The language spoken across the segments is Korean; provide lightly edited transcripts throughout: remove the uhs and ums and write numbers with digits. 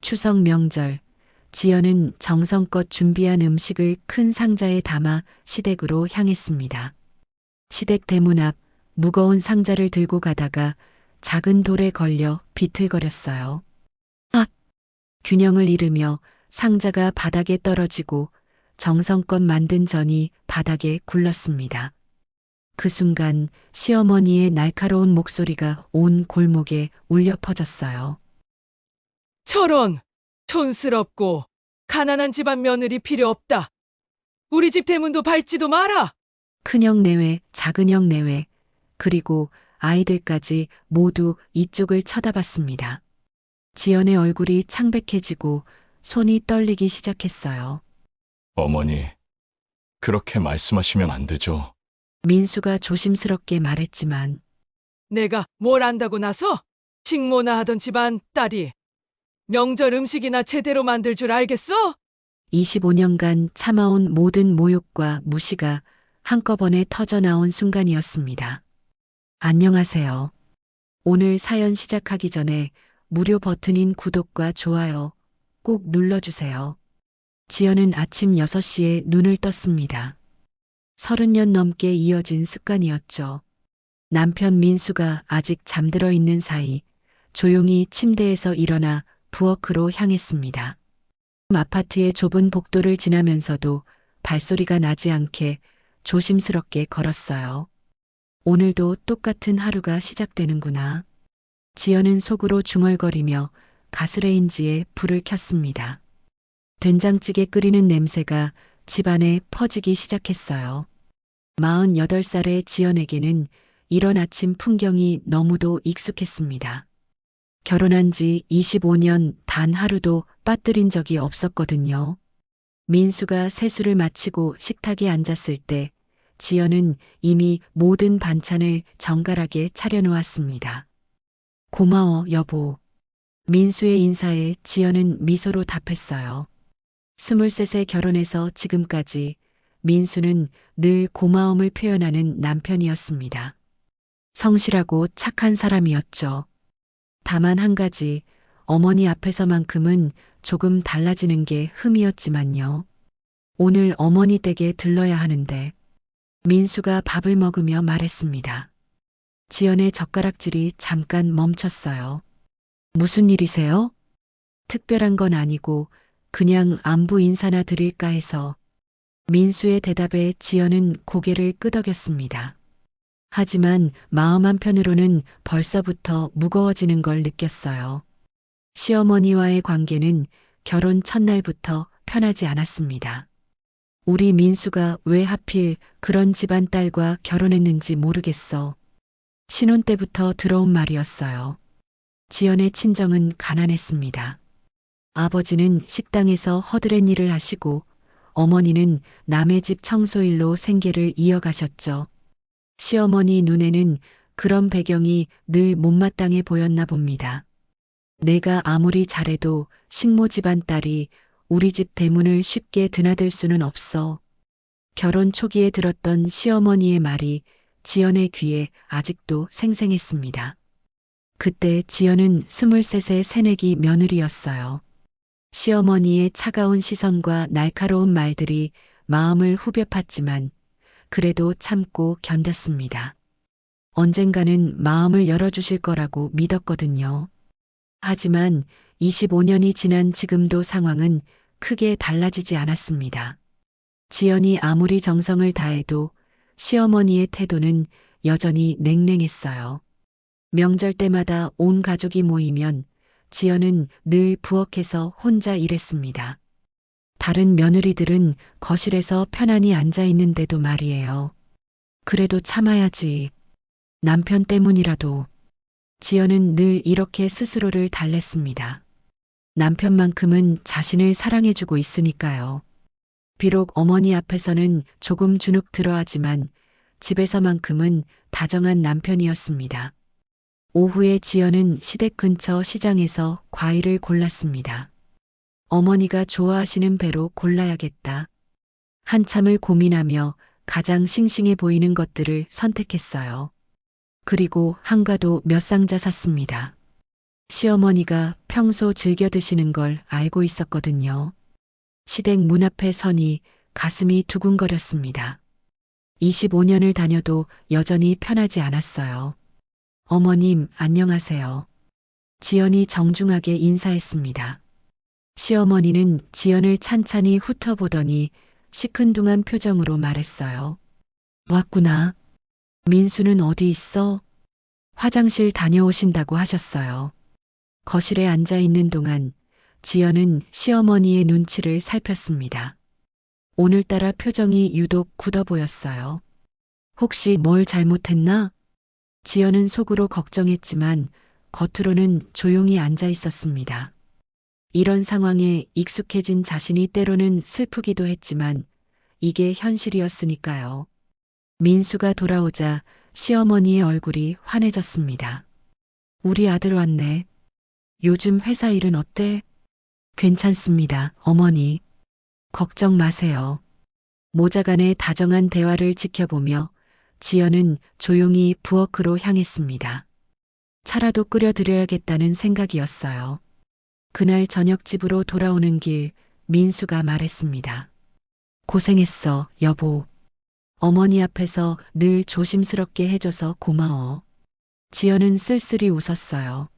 추석 명절, 지연은 정성껏 준비한 음식을 큰 상자에 담아 시댁으로 향했습니다. 시댁 대문 앞 무거운 상자를 들고 가다가 작은 돌에 걸려 비틀거렸어요. 아! 균형을 잃으며 상자가 바닥에 떨어지고 정성껏 만든 전이 바닥에 굴렀습니다. 그 순간 시어머니의 날카로운 목소리가 온 골목에 울려 퍼졌어요. 저런 촌스럽고 가난한 집안 며느리 필요 없다. 우리 집 대문도 밟지도 마라. 큰형 내외, 작은형 내외, 그리고 아이들까지 모두 이쪽을 쳐다봤습니다. 지연의 얼굴이 창백해지고 손이 떨리기 시작했어요. 어머니, 그렇게 말씀하시면 안 되죠. 민수가 조심스럽게 말했지만 내가 뭘 안다고 나서? 식모나 하던 집안 딸이 명절 음식이나 제대로 만들 줄 알겠어? 25년간 참아온 모든 모욕과 무시가 한꺼번에 터져나온 순간이었습니다. 안녕하세요. 오늘 사연 시작하기 전에 무료 버튼인 구독과 좋아요 꼭 눌러주세요. 지연은 아침 6시에 눈을 떴습니다. 30년 넘게 이어진 습관이었죠. 남편 민수가 아직 잠들어 있는 사이 조용히 침대에서 일어나 부엌으로 향했습니다. 아파트의 좁은 복도를 지나면서도 발소리가 나지 않게 조심스럽게 걸었어요. 오늘도 똑같은 하루가 시작되는구나. 지연은 속으로 중얼거리며 가스레인지에 불을 켰습니다. 된장찌개 끓이는 냄새가 집안에 퍼지기 시작했어요. 48살의 지연에게는 이런 아침 풍경이 너무도 익숙했습니다. 결혼한 지 25년 단 하루도 빠뜨린 적이 없었거든요. 민수가 세수를 마치고 식탁에 앉았을 때 지연은 이미 모든 반찬을 정갈하게 차려놓았습니다. 고마워, 여보. 민수의 인사에 지연은 미소로 답했어요. 23세 결혼해서 지금까지 민수는 늘 고마움을 표현하는 남편이었습니다. 성실하고 착한 사람이었죠. 다만 한 가지, 어머니 앞에서만큼은 조금 달라지는 게 흠이었지만요. 오늘 어머니 댁에 들러야 하는데 민수가 밥을 먹으며 말했습니다. 지연의 젓가락질이 잠깐 멈췄어요. 무슨 일이세요? 특별한 건 아니고 그냥 안부 인사나 드릴까 해서. 민수의 대답에 지연은 고개를 끄덕였습니다. 하지만 마음 한편으로는 벌써부터 무거워지는 걸 느꼈어요. 시어머니와의 관계는 결혼 첫날부터 편하지 않았습니다. 우리 민수가 왜 하필 그런 집안 딸과 결혼했는지 모르겠어. 신혼 때부터 들어온 말이었어요. 지연의 친정은 가난했습니다. 아버지는 식당에서 허드렛 일을 하시고 어머니는 남의 집 청소일로 생계를 이어가셨죠. 시어머니 눈에는 그런 배경이 늘 못마땅해 보였나 봅니다. 내가 아무리 잘해도 식모 집안 딸이 우리 집 대문을 쉽게 드나들 수는 없어. 결혼 초기에 들었던 시어머니의 말이 지연의 귀에 아직도 생생했습니다. 그때 지연은 23세 새내기 며느리였어요. 시어머니의 차가운 시선과 날카로운 말들이 마음을 후벼 팠지만 그래도 참고 견뎠습니다. 언젠가는 마음을 열어주실 거라고 믿었거든요. 하지만 25년이 지난 지금도 상황은 크게 달라지지 않았습니다. 지연이 아무리 정성을 다해도 시어머니의 태도는 여전히 냉랭했어요. 명절 때마다 온 가족이 모이면 지연은 늘 부엌에서 혼자 일했습니다. 다른 며느리들은 거실에서 편안히 앉아 있는데도 말이에요. 그래도 참아야지. 남편 때문이라도. 지연은 늘 이렇게 스스로를 달랬습니다. 남편만큼은 자신을 사랑해주고 있으니까요. 비록 어머니 앞에서는 조금 주눅 들어하지만 집에서만큼은 다정한 남편이었습니다. 오후에 지연은 시댁 근처 시장에서 과일을 골랐습니다. 어머니가 좋아하시는 배로 골라야겠다. 한참을 고민하며 가장 싱싱해 보이는 것들을 선택했어요. 그리고 한가도 몇 상자 샀습니다. 시어머니가 평소 즐겨 드시는 걸 알고 있었거든요. 시댁 문 앞에 서니 가슴이 두근거렸습니다. 25년을 다녀도 여전히 편하지 않았어요. 어머님, 안녕하세요. 지연이 정중하게 인사했습니다. 시어머니는 지연을 찬찬히 훑어보더니 시큰둥한 표정으로 말했어요. 왔구나. 민수는 어디 있어? 화장실 다녀오신다고 하셨어요. 거실에 앉아 있는 동안 지연은 시어머니의 눈치를 살폈습니다. 오늘따라 표정이 유독 굳어 보였어요. 혹시 뭘 잘못했나? 지연은 속으로 걱정했지만 겉으로는 조용히 앉아 있었습니다. 이런 상황에 익숙해진 자신이 때로는 슬프기도 했지만 이게 현실이었으니까요. 민수가 돌아오자 시어머니의 얼굴이 환해졌습니다. 우리 아들 왔네. 요즘 회사 일은 어때? 괜찮습니다, 어머니. 걱정 마세요. 모자간의 다정한 대화를 지켜보며 지연은 조용히 부엌으로 향했습니다. 차라도 끓여드려야겠다는 생각이었어요. 그날 저녁 집으로 돌아오는 길 민수가 말했습니다. 고생했어, 여보. 어머니 앞에서 늘 조심스럽게 해줘서 고마워. 지연은 쓸쓸히 웃었어요.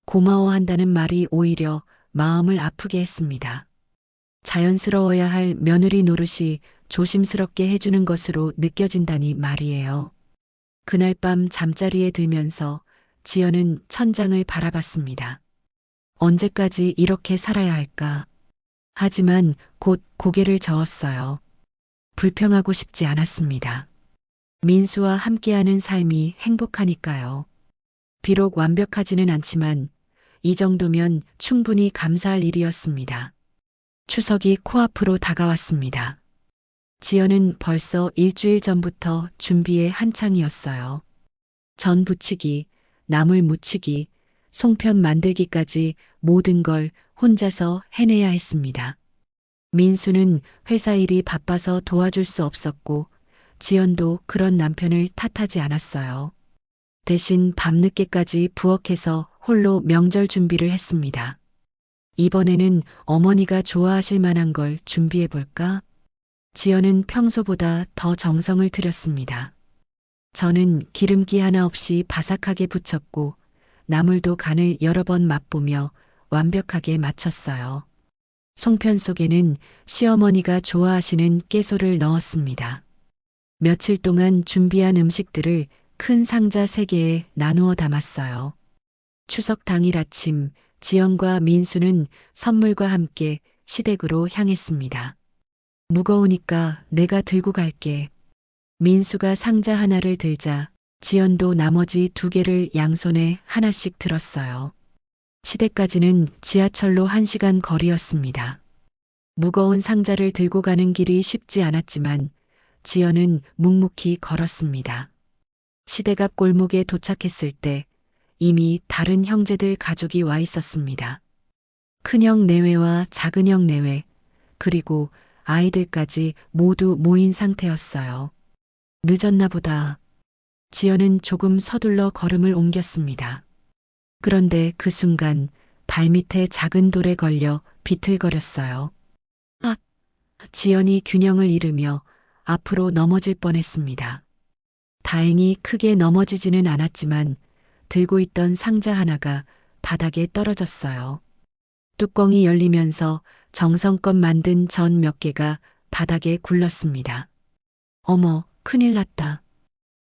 고마워한다는 말이 오히려 마음을 아프게 했습니다. 자연스러워야 할 며느리 노릇이 조심스럽게 해주는 것으로 느껴진다니 말이에요. 그날 밤 잠자리에 들면서 지연은 천장을 바라봤습니다. 언제까지 이렇게 살아야 할까? 하지만 곧 고개를 저었어요. 불평하고 싶지 않았습니다. 민수와 함께하는 삶이 행복하니까요. 비록 완벽하지는 않지만 이 정도면 충분히 감사할 일이었습니다. 추석이 코앞으로 다가왔습니다. 지연은 벌써 일주일 전부터 준비에 한창이었어요. 전 부치기, 나물 무치기, 송편 만들기까지 모든 걸 혼자서 해내야 했습니다. 민수는 회사 일이 바빠서 도와줄 수 없었고 지연도 그런 남편을 탓하지 않았어요. 대신 밤늦게까지 부엌에서 홀로 명절 준비를 했습니다. 이번에는 어머니가 좋아하실 만한 걸 준비해 볼까? 지연은 평소보다 더 정성을 들였습니다. 저는 기름기 하나 없이 바삭하게 부쳤고 나물도 간을 여러 번 맛보며 완벽하게 맞췄어요. 송편 속에는 시어머니가 좋아하시는 깨소를 넣었습니다. 며칠 동안 준비한 음식들을 큰 상자 3개에 나누어 담았어요. 추석 당일 아침 지연과 민수는 선물과 함께 시댁으로 향했습니다. 무거우니까 내가 들고 갈게. 민수가 상자 하나를 들자 지연도 나머지 2개를 양손에 하나씩 들었어요. 시댁까지는 지하철로 1시간 거리였습니다. 무거운 상자를 들고 가는 길이 쉽지 않았지만 지연은 묵묵히 걸었습니다. 시댁 앞 골목에 도착했을 때 이미 다른 형제들 가족이 와 있었습니다. 큰형 내외와 작은형 내외, 그리고 아이들까지 모두 모인 상태였어요. 늦었나 보다. 지연은 조금 서둘러 걸음을 옮겼습니다. 그런데 그 순간 발밑에 작은 돌에 걸려 비틀거렸어요. 아! 지연이 균형을 잃으며 앞으로 넘어질 뻔했습니다. 다행히 크게 넘어지지는 않았지만 들고 있던 상자 하나가 바닥에 떨어졌어요. 뚜껑이 열리면서 정성껏 만든 전 몇 개가 바닥에 굴렀습니다. 어머, 큰일 났다.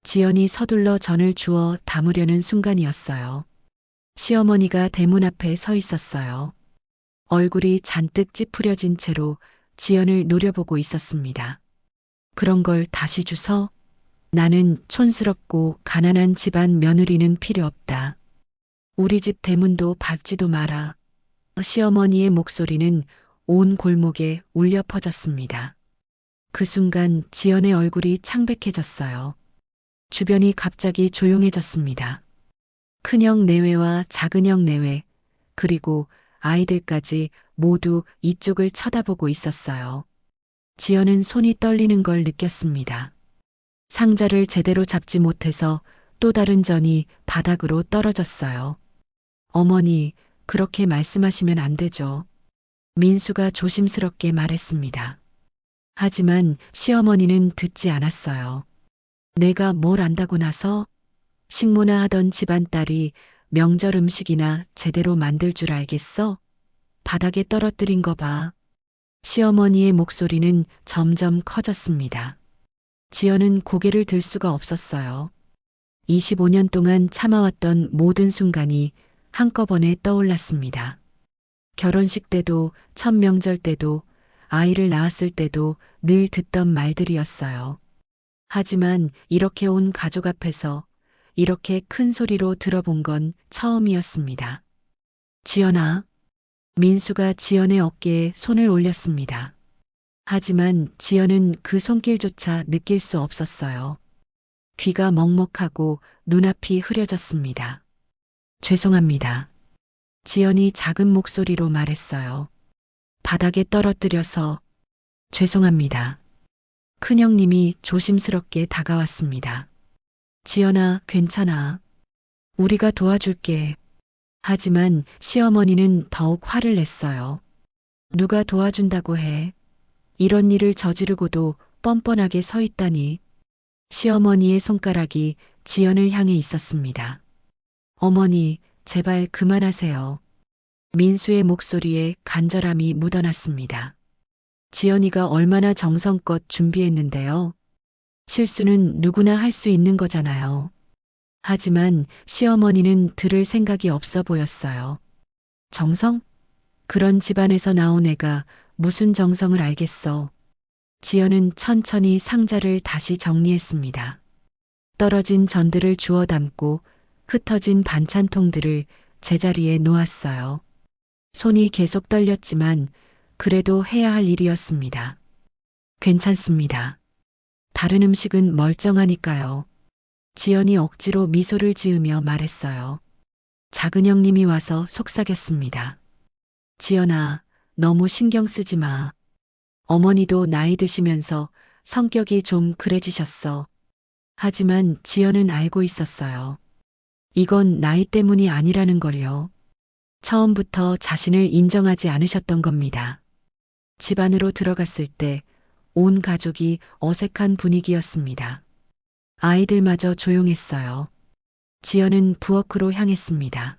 지연이 서둘러 전을 주워 담으려는 순간이었어요. 시어머니가 대문 앞에 서 있었어요. 얼굴이 잔뜩 찌푸려진 채로 지연을 노려보고 있었습니다. 그런 걸 다시 주서? 나는 촌스럽고 가난한 집안 며느리는 필요 없다. 우리 집 대문도 밟지도 마라. 시어머니의 목소리는 온 골목에 울려 퍼졌습니다. 그 순간 지연의 얼굴이 창백해졌어요. 주변이 갑자기 조용해졌습니다. 큰형 내외와 작은형 내외, 그리고 아이들까지 모두 이쪽을 쳐다보고 있었어요. 지연은 손이 떨리는 걸 느꼈습니다. 상자를 제대로 잡지 못해서 또 다른 전이 바닥으로 떨어졌어요. 어머니, 그렇게 말씀하시면 안 되죠. 민수가 조심스럽게 말했습니다. 하지만 시어머니는 듣지 않았어요. 내가 뭘 안다고 나서 식모나 하던 집안 딸이 명절 음식이나 제대로 만들 줄 알겠어? 바닥에 떨어뜨린 거 봐. 시어머니의 목소리는 점점 커졌습니다. 지연은 고개를 들 수가 없었어요. 25년 동안 참아왔던 모든 순간이 한꺼번에 떠올랐습니다. 결혼식 때도, 첫 명절 때도, 아이를 낳았을 때도 늘 듣던 말들이었어요. 하지만 이렇게 온 가족 앞에서 이렇게 큰 소리로 들어본 건 처음이었습니다. 지연아. 민수가 지연의 어깨에 손을 올렸습니다. 하지만 지연은 그 손길조차 느낄 수 없었어요. 귀가 먹먹하고 눈앞이 흐려졌습니다. 죄송합니다. 지연이 작은 목소리로 말했어요. 바닥에 떨어뜨려서 죄송합니다. 큰형님이 조심스럽게 다가왔습니다. 지연아, 괜찮아. 우리가 도와줄게. 하지만 시어머니는 더욱 화를 냈어요. 누가 도와준다고 해. 이런 일을 저지르고도 뻔뻔하게 서 있다니. 시어머니의 손가락이 지연을 향해 있었습니다. 어머니, 제발 그만하세요. 민수의 목소리에 간절함이 묻어났습니다. 지연이가 얼마나 정성껏 준비했는데요. 실수는 누구나 할 수 있는 거잖아요. 하지만 시어머니는 들을 생각이 없어 보였어요. 정성? 그런 집안에서 나온 애가 무슨 정성을 알겠어. 지연은 천천히 상자를 다시 정리했습니다. 떨어진 전들을 주워 담고 흩어진 반찬통들을 제자리에 놓았어요. 손이 계속 떨렸지만 그래도 해야 할 일이었습니다. 괜찮습니다. 다른 음식은 멀쩡하니까요. 지연이 억지로 미소를 지으며 말했어요. 작은 형님이 와서 속삭였습니다. 지연아, 너무 신경 쓰지 마. 어머니도 나이 드시면서 성격이 좀 그래지셨어. 하지만 지연은 알고 있었어요. 이건 나이 때문이 아니라는 걸요. 처음부터 자신을 인정하지 않으셨던 겁니다. 집 안으로 들어갔을 때 온 가족이 어색한 분위기였습니다. 아이들마저 조용했어요. 지연은 부엌으로 향했습니다.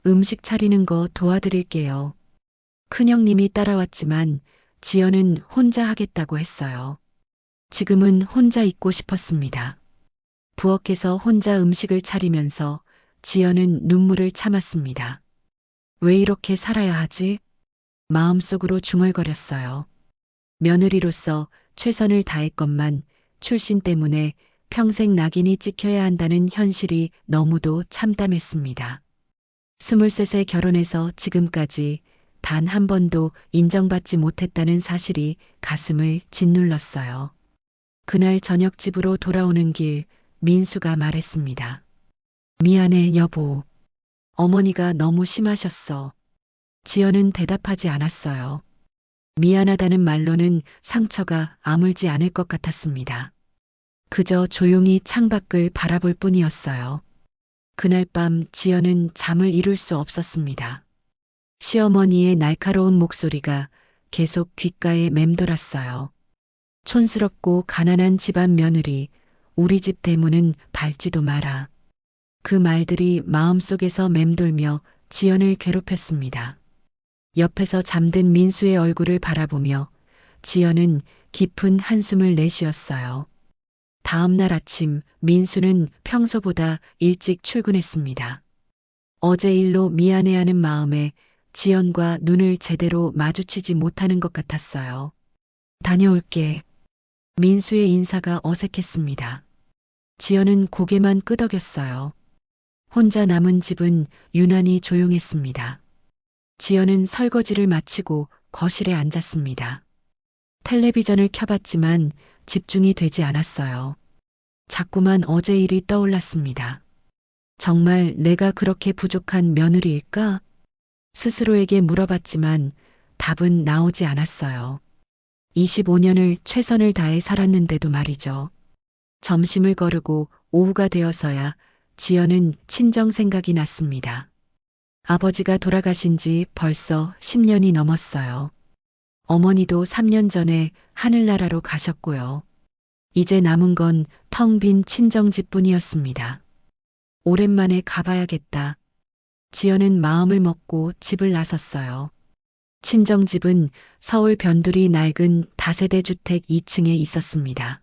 음식 차리는 거 도와드릴게요. 큰형님이 따라왔지만 지연은 혼자 하겠다고 했어요. 지금은 혼자 있고 싶었습니다. 부엌에서 혼자 음식을 차리면서 지연은 눈물을 참았습니다. 왜 이렇게 살아야 하지? 마음속으로 중얼거렸어요. 며느리로서 최선을 다했건만 출신 때문에 평생 낙인이 찍혀야 한다는 현실이 너무도 참담했습니다. 23세 결혼해서 지금까지 단 한 번도 인정받지 못했다는 사실이 가슴을 짓눌렀어요. 그날 저녁 집으로 돌아오는 길 민수가 말했습니다. 미안해, 여보. 어머니가 너무 심하셨어. 지연은 대답하지 않았어요. 미안하다는 말로는 상처가 아물지 않을 것 같았습니다. 그저 조용히 창밖을 바라볼 뿐이었어요. 그날 밤 지연은 잠을 이룰 수 없었습니다. 시어머니의 날카로운 목소리가 계속 귓가에 맴돌았어요. 촌스럽고 가난한 집안 며느리, 우리 집 대문은 밟지도 마라. 그 말들이 마음속에서 맴돌며 지연을 괴롭혔습니다. 옆에서 잠든 민수의 얼굴을 바라보며 지연은 깊은 한숨을 내쉬었어요. 다음 날 아침 민수는 평소보다 일찍 출근했습니다. 어제 일로 미안해하는 마음에 지연과 눈을 제대로 마주치지 못하는 것 같았어요. 다녀올게. 민수의 인사가 어색했습니다. 지연은 고개만 끄덕였어요. 혼자 남은 집은 유난히 조용했습니다. 지연은 설거지를 마치고 거실에 앉았습니다. 텔레비전을 켜봤지만 집중이 되지 않았어요. 자꾸만 어제 일이 떠올랐습니다. 정말 내가 그렇게 부족한 며느리일까? 스스로에게 물어봤지만 답은 나오지 않았어요. 25년을 최선을 다해 살았는데도 말이죠. 점심을 거르고 오후가 되어서야 지연은 친정 생각이 났습니다. 아버지가 돌아가신 지 벌써 10년이 넘었어요. 어머니도 3년 전에 하늘나라로 가셨고요. 이제 남은 건 텅 빈 친정집뿐이었습니다. 오랜만에 가봐야겠다. 지연은 마음을 먹고 집을 나섰어요. 친정집은 서울 변두리 낡은 다세대 주택 2층에 있었습니다.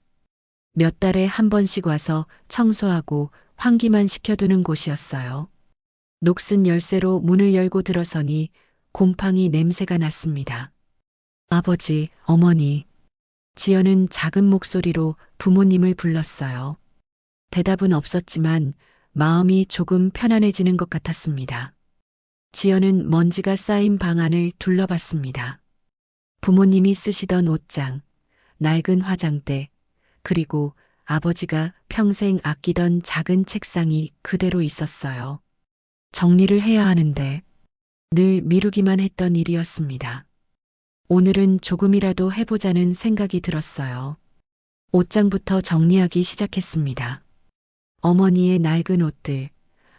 몇 달에 한 번씩 와서 청소하고 환기만 시켜두는 곳이었어요. 녹슨 열쇠로 문을 열고 들어서니 곰팡이 냄새가 났습니다. 아버지, 어머니. 지연은 작은 목소리로 부모님을 불렀어요. 대답은 없었지만 마음이 조금 편안해지는 것 같았습니다. 지연은 먼지가 쌓인 방 안을 둘러봤습니다. 부모님이 쓰시던 옷장, 낡은 화장대, 그리고 아버지가 평생 아끼던 작은 책상이 그대로 있었어요. 정리를 해야 하는데 늘 미루기만 했던 일이었습니다. 오늘은 조금이라도 해보자는 생각이 들었어요. 옷장부터 정리하기 시작했습니다. 어머니의 낡은 옷들,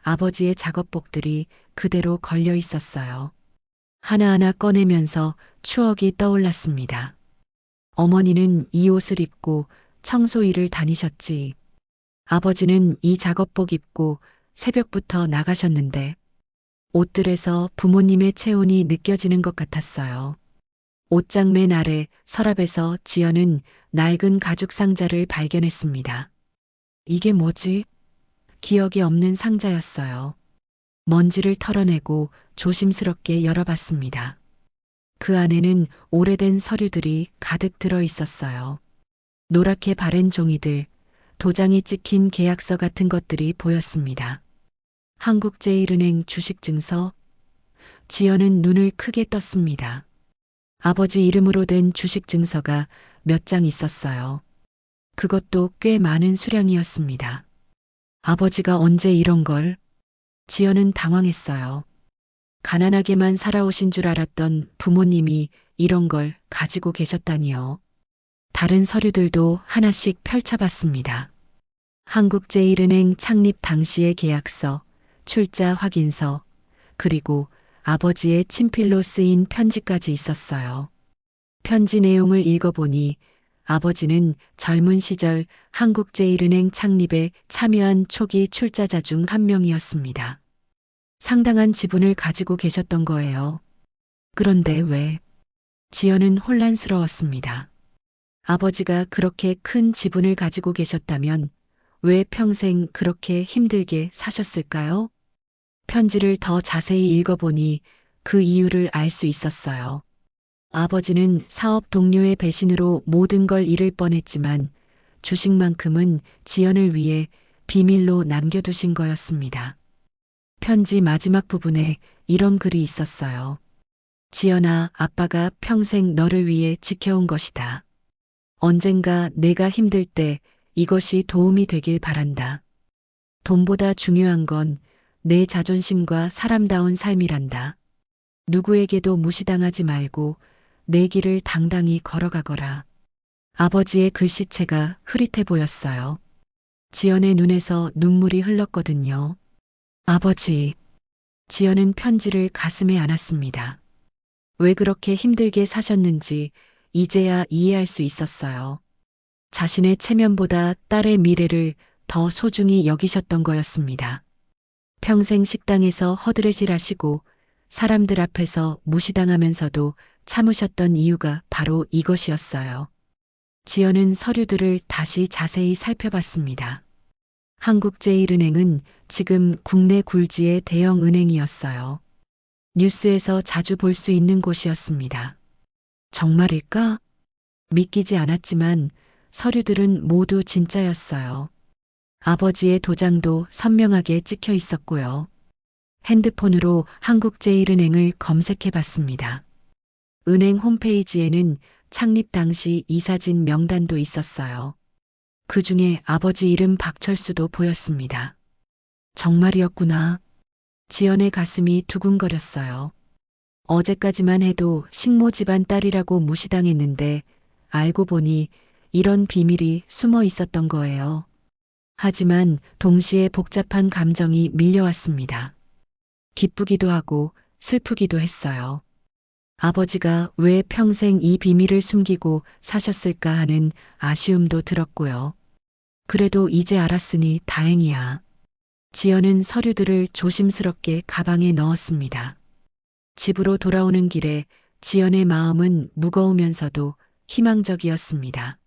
아버지의 작업복들이 그대로 걸려 있었어요. 하나하나 꺼내면서 추억이 떠올랐습니다. 어머니는 이 옷을 입고 청소일을 다니셨지. 아버지는 이 작업복 입고 새벽부터 나가셨는데 옷들에서 부모님의 체온이 느껴지는 것 같았어요. 옷장 맨 아래 서랍에서 지연은 낡은 가죽 상자를 발견했습니다. 이게 뭐지? 기억이 없는 상자였어요. 먼지를 털어내고 조심스럽게 열어봤습니다. 그 안에는 오래된 서류들이 가득 들어 있었어요. 노랗게 바랜 종이들, 도장이 찍힌 계약서 같은 것들이 보였습니다. 한국제일은행 주식증서. 지연은 눈을 크게 떴습니다. 아버지 이름으로 된 주식증서가 몇 장 있었어요. 그것도 꽤 많은 수량이었습니다. 아버지가 언제 이런 걸? 지연은 당황했어요. 가난하게만 살아오신 줄 알았던 부모님이 이런 걸 가지고 계셨다니요. 다른 서류들도 하나씩 펼쳐봤습니다. 한국제일은행 창립 당시의 계약서, 출자 확인서, 그리고 아버지의 친필로 쓰인 편지까지 있었어요. 편지 내용을 읽어보니 아버지는 젊은 시절 한국제일은행 창립에 참여한 초기 출자자 중 한 명이었습니다. 상당한 지분을 가지고 계셨던 거예요. 그런데 왜? 지연은 혼란스러웠습니다. 아버지가 그렇게 큰 지분을 가지고 계셨다면 왜 평생 그렇게 힘들게 사셨을까요? 편지를 더 자세히 읽어보니 그 이유를 알 수 있었어요. 아버지는 사업 동료의 배신으로 모든 걸 잃을 뻔했지만 주식만큼은 지연을 위해 비밀로 남겨두신 거였습니다. 편지 마지막 부분에 이런 글이 있었어요. 지연아, 아빠가 평생 너를 위해 지켜온 것이다. 언젠가 내가 힘들 때 이것이 도움이 되길 바란다. 돈보다 중요한 건 내 자존심과 사람다운 삶이란다. 누구에게도 무시당하지 말고 내 길을 당당히 걸어가거라. 아버지의 글씨체가 흐릿해 보였어요. 지연의 눈에서 눈물이 흘렀거든요. 아버지. 지연은 편지를 가슴에 안았습니다. 왜 그렇게 힘들게 사셨는지 이제야 이해할 수 있었어요. 자신의 체면보다 딸의 미래를 더 소중히 여기셨던 거였습니다. 평생 식당에서 허드렛일 하시고 사람들 앞에서 무시당하면서도 참으셨던 이유가 바로 이것이었어요. 지연은 서류들을 다시 자세히 살펴봤습니다. 한국제일은행은 지금 국내 굴지의 대형 은행이었어요. 뉴스에서 자주 볼 수 있는 곳이었습니다. 정말일까? 믿기지 않았지만 서류들은 모두 진짜였어요. 아버지의 도장도 선명하게 찍혀 있었고요. 핸드폰으로 한국제일은행을 검색해 봤습니다. 은행 홈페이지에는 창립 당시 이사진 명단도 있었어요. 그 중에 아버지 이름 박철수도 보였습니다. 정말이었구나. 지연의 가슴이 두근거렸어요. 어제까지만 해도 식모 집안 딸이라고 무시당했는데 알고 보니 이런 비밀이 숨어 있었던 거예요. 하지만 동시에 복잡한 감정이 밀려왔습니다. 기쁘기도 하고 슬프기도 했어요. 아버지가 왜 평생 이 비밀을 숨기고 사셨을까 하는 아쉬움도 들었고요. 그래도 이제 알았으니 다행이야. 지연은 서류들을 조심스럽게 가방에 넣었습니다. 집으로 돌아오는 길에 지연의 마음은 무거우면서도 희망적이었습니다.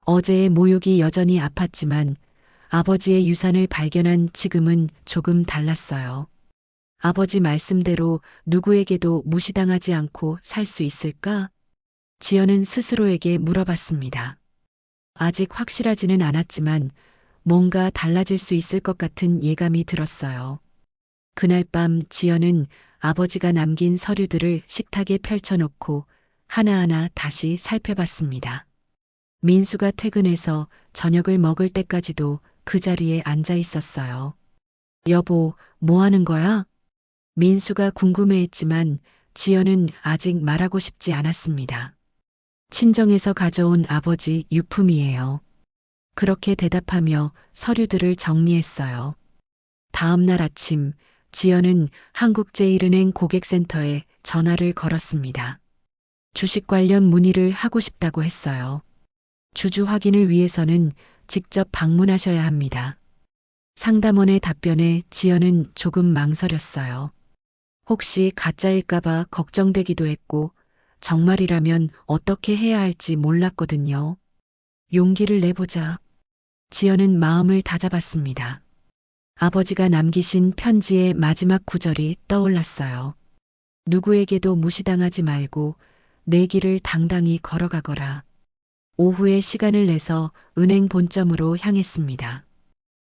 어제의 모욕이 여전히 아팠지만 아버지의 유산을 발견한 지금은 조금 달랐어요. 아버지 말씀대로 누구에게도 무시당하지 않고 살 수 있을까? 지연은 스스로에게 물어봤습니다. 아직 확실하지는 않았지만 뭔가 달라질 수 있을 것 같은 예감이 들었어요. 그날 밤 지연은 아버지가 남긴 서류들을 식탁에 펼쳐놓고 하나하나 다시 살펴봤습니다. 민수가 퇴근해서 저녁을 먹을 때까지도 그 자리에 앉아 있었어요. 여보, 뭐 하는 거야? 민수가 궁금해했지만 지연은 아직 말하고 싶지 않았습니다. 친정에서 가져온 아버지 유품이에요. 그렇게 대답하며 서류들을 정리했어요. 다음 날 아침 지연은 한국제일은행 고객센터에 전화를 걸었습니다. 주식 관련 문의를 하고 싶다고 했어요. 주주 확인을 위해서는 직접 방문하셔야 합니다. 상담원의 답변에 지연은 조금 망설였어요. 혹시 가짜일까봐 걱정되기도 했고, 정말이라면 어떻게 해야 할지 몰랐거든요. 용기를 내보자. 지연은 마음을 다잡았습니다. 아버지가 남기신 편지의 마지막 구절이 떠올랐어요. 누구에게도 무시당하지 말고 내 길을 당당히 걸어가거라. 오후에 시간을 내서 은행 본점으로 향했습니다.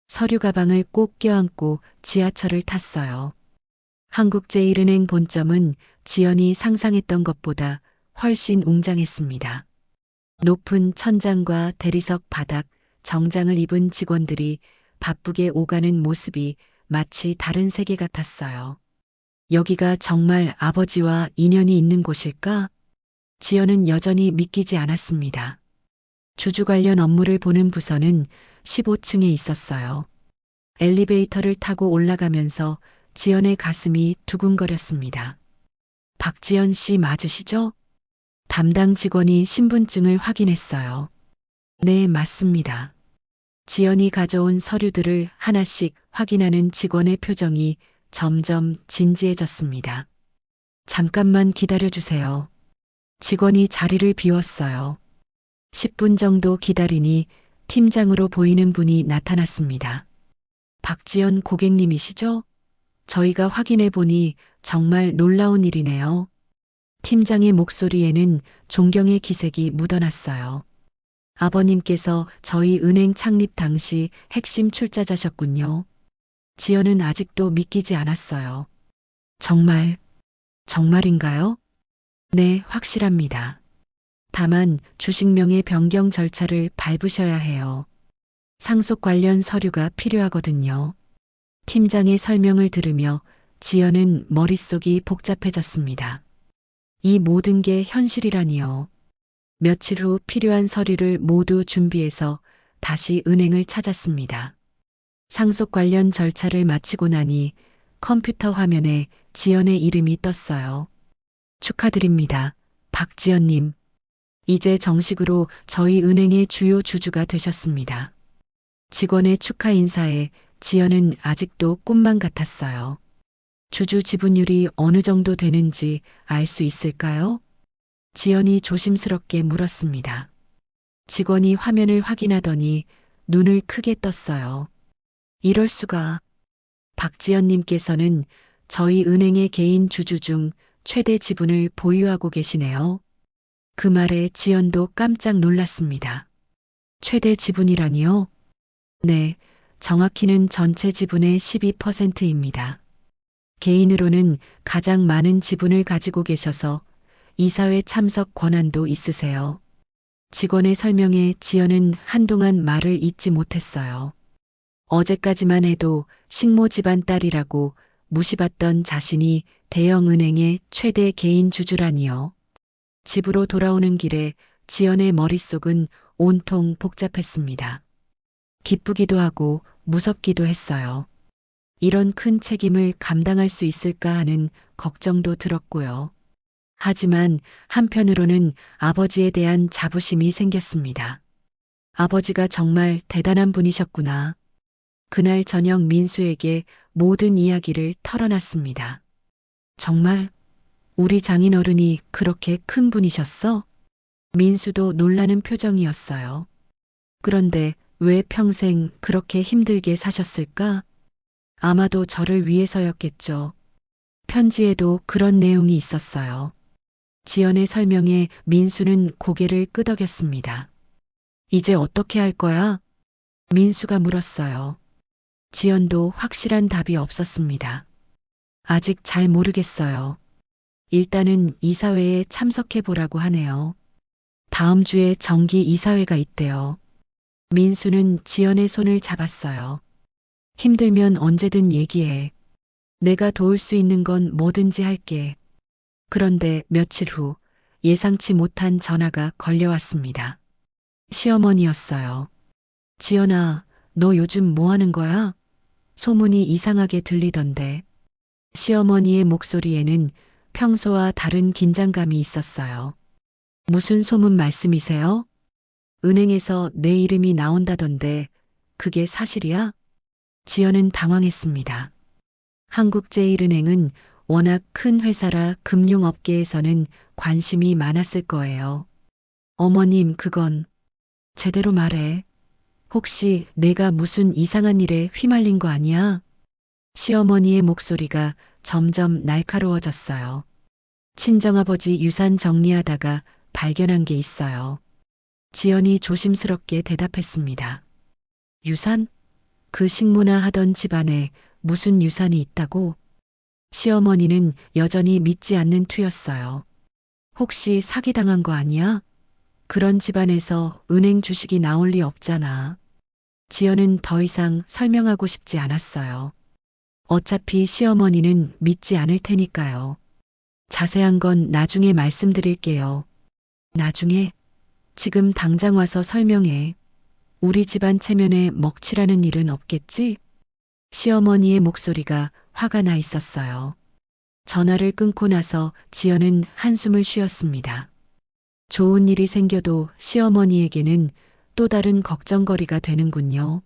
서류 가방을 꼭 껴안고 지하철을 탔어요. 한국제일은행 본점은 지연이 상상했던 것보다 훨씬 웅장했습니다. 높은 천장과 대리석 바닥, 정장을 입은 직원들이 바쁘게 오가는 모습이 마치 다른 세계 같았어요. 여기가 정말 아버지와 인연이 있는 곳일까? 지연은 여전히 믿기지 않았습니다. 주주 관련 업무를 보는 부서는 15층에 있었어요. 엘리베이터를 타고 올라가면서 지연의 가슴이 두근거렸습니다. 박지연 씨 맞으시죠? 담당 직원이 신분증을 확인했어요. 네, 맞습니다. 지연이 가져온 서류들을 하나씩 확인하는 직원의 표정이 점점 진지해졌습니다. 잠깐만 기다려주세요. 직원이 자리를 비웠어요. 10분 정도 기다리니 팀장으로 보이는 분이 나타났습니다. 박지연 고객님이시죠? 저희가 확인해 보니 정말 놀라운 일이네요. 팀장의 목소리에는 존경의 기색이 묻어났어요. 아버님께서 저희 은행 창립 당시 핵심 출자자셨군요. 지연은 아직도 믿기지 않았어요. 정말인가요? 네, 확실합니다. 다만 주식명의 변경 절차를 밟으셔야 해요. 상속 관련 서류가 필요하거든요. 팀장의 설명을 들으며 지연은 머릿속이 복잡해졌습니다. 이 모든 게 현실이라니요. 며칠 후 필요한 서류를 모두 준비해서 다시 은행을 찾았습니다. 상속 관련 절차를 마치고 나니 컴퓨터 화면에 지연의 이름이 떴어요. 축하드립니다. 박지연님. 이제 정식으로 저희 은행의 주요 주주가 되셨습니다. 직원의 축하 인사에 지연은 아직도 꿈만 같았어요. 주주 지분율이 어느 정도 되는지 알 수 있을까요? 지연이 조심스럽게 물었습니다. 직원이 화면을 확인하더니 눈을 크게 떴어요. 이럴 수가. 박지연님께서는 저희 은행의 개인 주주 중 최대 지분을 보유하고 계시네요. 그 말에 지연도 깜짝 놀랐습니다. 최대 지분이라니요? 네, 정확히는 전체 지분의 12%입니다. 개인으로는 가장 많은 지분을 가지고 계셔서 이사회 참석 권한도 있으세요. 직원의 설명에 지연은 한동안 말을 잇지 못했어요. 어제까지만 해도 식모 집안 딸이라고 무시받던 자신이 대형은행의 최대 개인 주주라니요. 집으로 돌아오는 길에 지연의 머릿속은 온통 복잡했습니다. 기쁘기도 하고 무섭기도 했어요. 이런 큰 책임을 감당할 수 있을까 하는 걱정도 들었고요. 하지만 한편으로는 아버지에 대한 자부심이 생겼습니다. 아버지가 정말 대단한 분이셨구나. 그날 저녁 민수에게 모든 이야기를 털어놨습니다. 정말 우리 장인어른이 그렇게 큰 분이셨어? 민수도 놀라는 표정이었어요. 그런데 왜 평생 그렇게 힘들게 사셨을까? 아마도 저를 위해서였겠죠. 편지에도 그런 내용이 있었어요. 지연의 설명에 민수는 고개를 끄덕였습니다. 이제 어떻게 할 거야? 민수가 물었어요. 지연도 확실한 답이 없었습니다. 아직 잘 모르겠어요. 일단은 이사회에 참석해 보라고 하네요. 다음 주에 정기 이사회가 있대요. 민수는 지연의 손을 잡았어요. 힘들면 언제든 얘기해. 내가 도울 수 있는 건 뭐든지 할게. 그런데 며칠 후 예상치 못한 전화가 걸려왔습니다. 시어머니였어요. 지연아, 너 요즘 뭐 하는 거야? 소문이 이상하게 들리던데. 시어머니의 목소리에는 평소와 다른 긴장감이 있었어요. 무슨 소문 말씀이세요? 은행에서 내 이름이 나온다던데 그게 사실이야? 지연은 당황했습니다. 한국제일은행은 워낙 큰 회사라 금융업계에서는 관심이 많았을 거예요. 어머님, 그건 제대로 말해. 혹시 내가 무슨 이상한 일에 휘말린 거 아니야? 시어머니의 목소리가 점점 날카로워졌어요. 친정아버지 유산 정리하다가 발견한 게 있어요. 지연이 조심스럽게 대답했습니다. 유산? 그 식모나 하던 집안에 무슨 유산이 있다고? 시어머니는 여전히 믿지 않는 투였어요. 혹시 사기당한 거 아니야? 그런 집안에서 은행 주식이 나올 리 없잖아. 지연은 더 이상 설명하고 싶지 않았어요. 어차피 시어머니는 믿지 않을 테니까요. 자세한 건 나중에 말씀드릴게요. 나중에? 지금 당장 와서 설명해. 우리 집안 체면에 먹칠하는 일은 없겠지? 시어머니의 목소리가 화가 나 있었어요. 전화를 끊고 나서 지연은 한숨을 쉬었습니다. 좋은 일이 생겨도 시어머니에게는 또 다른 걱정거리가 되는군요.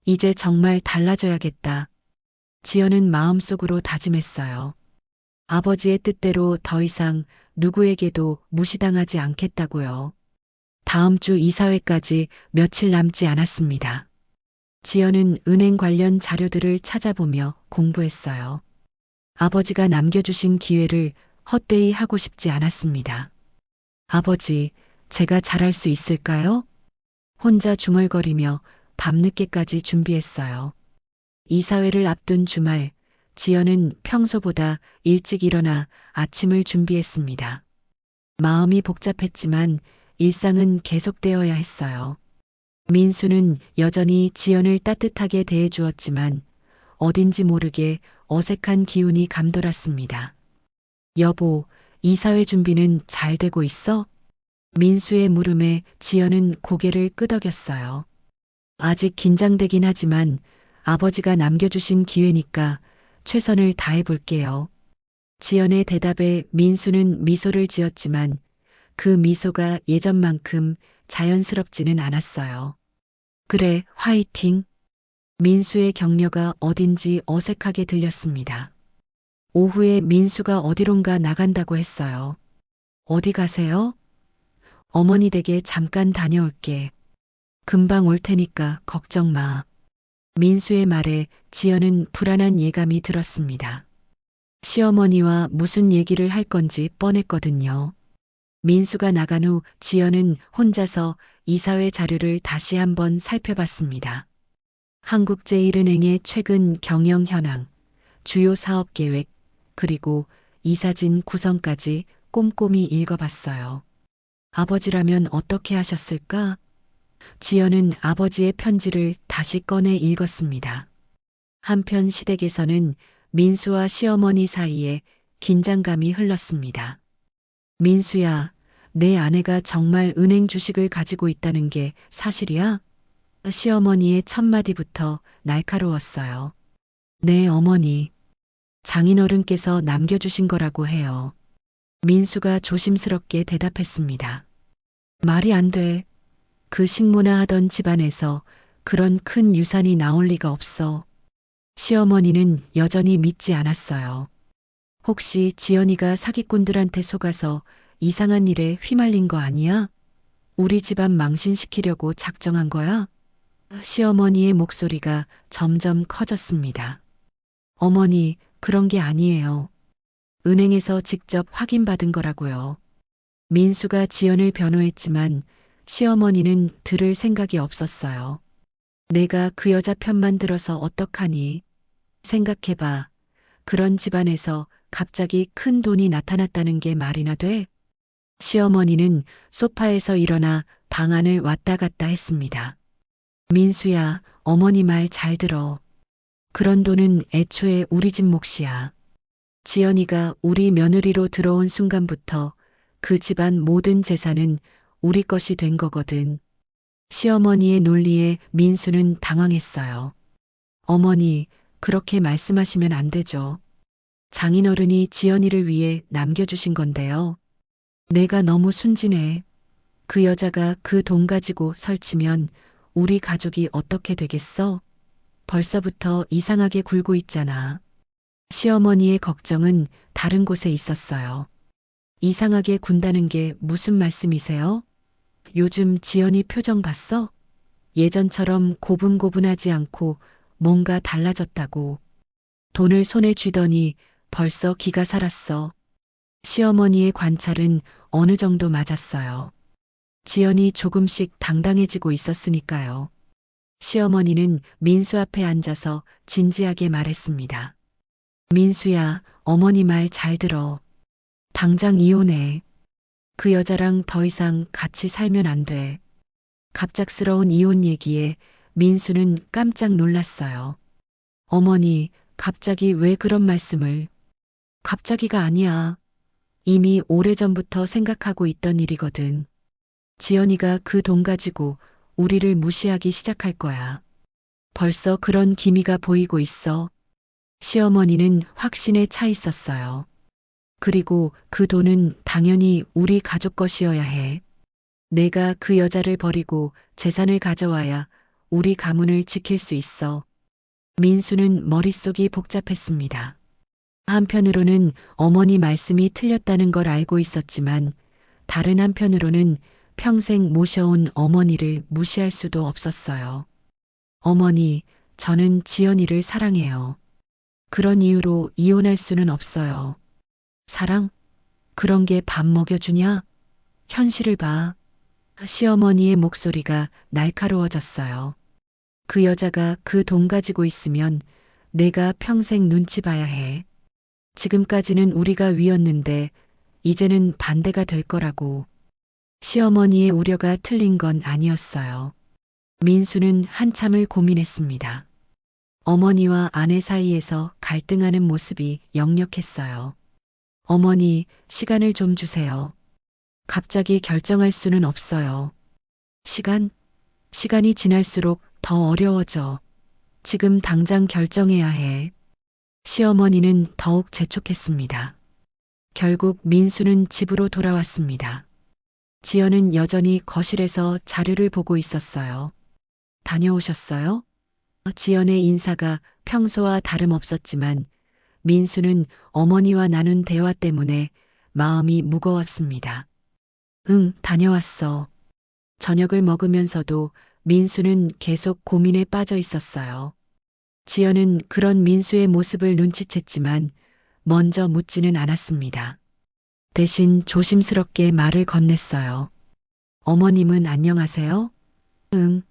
이제 정말 달라져야겠다. 지연은 마음속으로 다짐했어요. 아버지의 뜻대로 더 이상 누구에게도 무시당하지 않겠다고요. 다음 주 이사회까지 며칠 남지 않았습니다. 지연은 은행 관련 자료들을 찾아보며 공부했어요. 아버지가 남겨주신 기회를 헛되이 하고 싶지 않았습니다. 아버지, 제가 잘할 수 있을까요? 혼자 중얼거리며 밤늦게까지 준비했어요. 이사회를 앞둔 주말, 지연은 평소보다 일찍 일어나 아침을 준비했습니다. 마음이 복잡했지만 일상은 계속되어야 했어요. 민수는 여전히 지연을 따뜻하게 대해주었지만 어딘지 모르게 어색한 기운이 감돌았습니다. 여보, 이사회 준비는 잘 되고 있어? 민수의 물음에 지연은 고개를 끄덕였어요. 아직 긴장되긴 하지만 아버지가 남겨주신 기회니까 최선을 다해볼게요. 지연의 대답에 민수는 미소를 지었지만 그 미소가 예전만큼 자연스럽지는 않았어요. 그래, 화이팅. 민수의 격려가 어딘지 어색하게 들렸습니다. 오후에 민수가 어디론가 나간다고 했어요. 어디 가세요? 어머니 댁에 잠깐 다녀올게. 금방 올 테니까 걱정 마. 민수의 말에 지연은 불안한 예감이 들었습니다. 시어머니와 무슨 얘기를 할 건지 뻔했거든요. 민수가 나간 후 지연은 혼자서 이사회 자료를 다시 한번 살펴봤습니다. 한국제일은행의 최근 경영 현황, 주요 사업 계획, 그리고 이사진 구성까지 꼼꼼히 읽어봤어요. 아버지라면 어떻게 하셨을까? 지연은 아버지의 편지를 다시 꺼내 읽었습니다. 한편 시댁에서는 민수와 시어머니 사이에 긴장감이 흘렀습니다. 민수야, 내 아내가 정말 은행 주식을 가지고 있다는 게 사실이야? 시어머니의 첫마디부터 날카로웠어요. 네, 어머니. 장인어른께서 남겨주신 거라고 해요. 민수가 조심스럽게 대답했습니다. 말이 안 돼. 그 식모나 하던 집안에서 그런 큰 유산이 나올 리가 없어. 시어머니는 여전히 믿지 않았어요. 혹시 지연이가 사기꾼들한테 속아서 이상한 일에 휘말린 거 아니야? 우리 집안 망신시키려고 작정한 거야? 시어머니의 목소리가 점점 커졌습니다. 어머니, 그런 게 아니에요. 은행에서 직접 확인받은 거라고요. 민수가 지연을 변호했지만 시어머니는 들을 생각이 없었어요. 내가 그 여자 편만 들어서 어떡하니? 생각해봐. 그런 집안에서 갑자기 큰 돈이 나타났다는 게 말이나 돼? 시어머니는 소파에서 일어나 방안을 왔다 갔다 했습니다. 민수야, 어머니 말 잘 들어. 그런 돈은 애초에 우리 집 몫이야. 지연이가 우리 며느리로 들어온 순간부터 그 집안 모든 재산은 우리 것이 된 거거든. 시어머니의 논리에 민수는 당황했어요. 어머니, 그렇게 말씀하시면 안 되죠. 장인어른이 지연이를 위해 남겨주신 건데요. 내가 너무 순진해. 그 여자가 그 돈 가지고 설치면 우리 가족이 어떻게 되겠어? 벌써부터 이상하게 굴고 있잖아. 시어머니의 걱정은 다른 곳에 있었어요. 이상하게 군다는 게 무슨 말씀이세요? 요즘 지연이 표정 봤어? 예전처럼 고분고분하지 않고 뭔가 달라졌다고. 돈을 손에 쥐더니 벌써 기가 살았어. 시어머니의 관찰은 어느 정도 맞았어요. 지연이 조금씩 당당해지고 있었으니까요. 시어머니는 민수 앞에 앉아서 진지하게 말했습니다. 민수야, 어머니 말 잘 들어. 당장 이혼해. 그 여자랑 더 이상 같이 살면 안 돼. 갑작스러운 이혼 얘기에 민수는 깜짝 놀랐어요. 어머니, 갑자기 왜 그런 말씀을? 갑자기가 아니야. 이미 오래전부터 생각하고 있던 일이거든. 지연이가 그 돈 가지고 우리를 무시하기 시작할 거야. 벌써 그런 기미가 보이고 있어. 시어머니는 확신에 차 있었어요. 그리고 그 돈은 당연히 우리 가족 것이어야 해. 내가 그 여자를 버리고 재산을 가져와야 우리 가문을 지킬 수 있어. 민수는 머릿속이 복잡했습니다. 한편으로는 어머니 말씀이 틀렸다는 걸 알고 있었지만 다른 한편으로는 평생 모셔온 어머니를 무시할 수도 없었어요. 어머니, 저는 지연이를 사랑해요. 그런 이유로 이혼할 수는 없어요. 사랑? 그런 게 밥 먹여주냐? 현실을 봐. 시어머니의 목소리가 날카로워졌어요. 그 여자가 그 돈 가지고 있으면 내가 평생 눈치 봐야 해. 지금까지는 우리가 위였는데 이제는 반대가 될 거라고. 시어머니의 우려가 틀린 건 아니었어요. 민수는 한참을 고민했습니다. 어머니와 아내 사이에서 갈등하는 모습이 역력했어요. 어머니, 시간을 좀 주세요. 갑자기 결정할 수는 없어요. 시간이 지날수록 더 어려워져. 지금 당장 결정해야 해. 시어머니는 더욱 재촉했습니다. 결국 민수는 집으로 돌아왔습니다. 지연은 여전히 거실에서 자료를 보고 있었어요. 다녀오셨어요? 지연의 인사가 평소와 다름없었지만 민수는 어머니와 나눈 대화 때문에 마음이 무거웠습니다. 응, 다녀왔어. 저녁을 먹으면서도 민수는 계속 고민에 빠져 있었어요. 지연은 그런 민수의 모습을 눈치챘지만 먼저 묻지는 않았습니다. 대신 조심스럽게 말을 건넸어요. 어머님은 안녕하세요? 응.